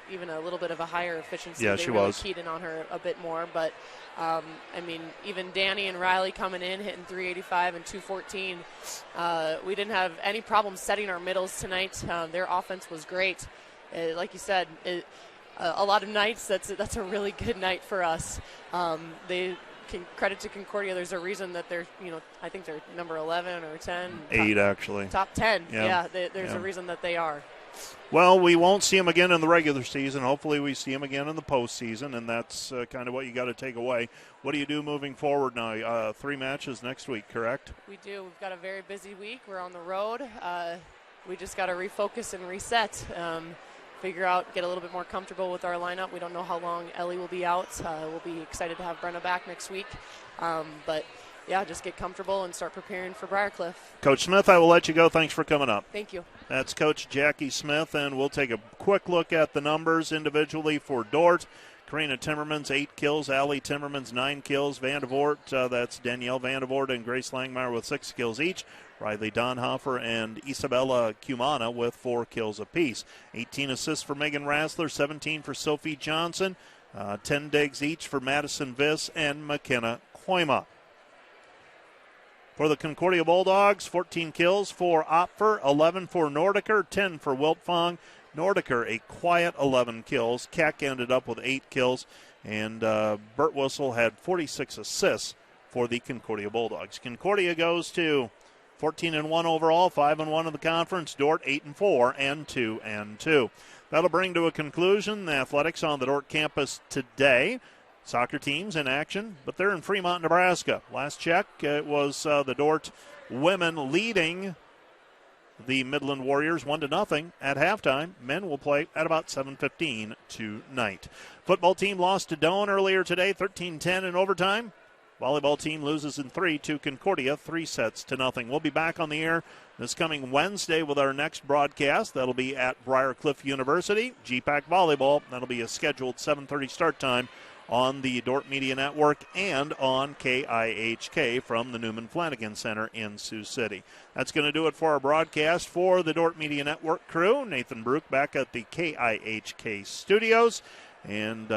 even a little bit of a higher efficiency. Yeah, they she really was. Keyed in on her a bit more. But, I mean, even Danny and Riley coming in, hitting 385 and 214. We didn't have any problem setting our middles tonight. Their offense was great. Like you said, a lot of nights, that's a really good night for us. Credit to Concordia. There's a reason that they're, I think they're number 11 or 10. 8, actually. Top 10. Yeah. There's a reason that they are. Well, we won't see them again in the regular season. Hopefully we see them again in the postseason, and that's kind of what you got to take away. What do you do moving forward now? 3 matches next week, correct? We do. We've got a very busy week. We're on the road. We just got to refocus and reset, figure out, get a little bit more comfortable with our lineup. We don't know how long Ellie will be out. We'll be excited to have Brenna back next week. But yeah, just get comfortable and start preparing for Briarcliff. Coach Smith, I will let you go. Thanks for coming up. Thank you. That's Coach Jackie Smith, and we'll take a quick look at the numbers individually for Dordt. Karina Timmermans, 8 kills. Allie Timmermans, 9 kills. Vandevort, that's Danielle Vandevort and Grace Langmeyer with 6 kills each. Riley Donhofer and Isabella Cumana with 4 kills apiece. 18 assists for Megan Rassler, 17 for Sophie Johnson, 10 digs each for Madison Viss and McKenna Koima. For the Concordia Bulldogs, 14 kills for Opfer, 11 for Nordiker, 10 for Wiltfong. Nordiker, a quiet 11 kills. Keck ended up with 8 kills, and Bert Whistle had 46 assists for the Concordia Bulldogs. Concordia goes to 14-1 overall, 5-1 in the conference. Dordt 8-4 and 2-2. That'll bring to a conclusion the athletics on the Dordt campus today. Soccer teams in action, but they're in Fremont, Nebraska. Last check, it was the Dordt women leading the Midland Warriors 1-0 at halftime. Men will play at about 7:15 tonight. Football team lost to Doane earlier today, 13-10 in overtime. Volleyball team loses in 3 to Concordia, 3-0. We'll be back on the air this coming Wednesday with our next broadcast. That'll be at Briarcliff University. GPAC Volleyball, that'll be a scheduled 7:30 start time on the Dordt Media Network and on KIHK from the Newman Flanagan Center in Sioux City. That's going to do it for our broadcast for the Dordt Media Network crew. Nathan Brook back at the KIHK studios. And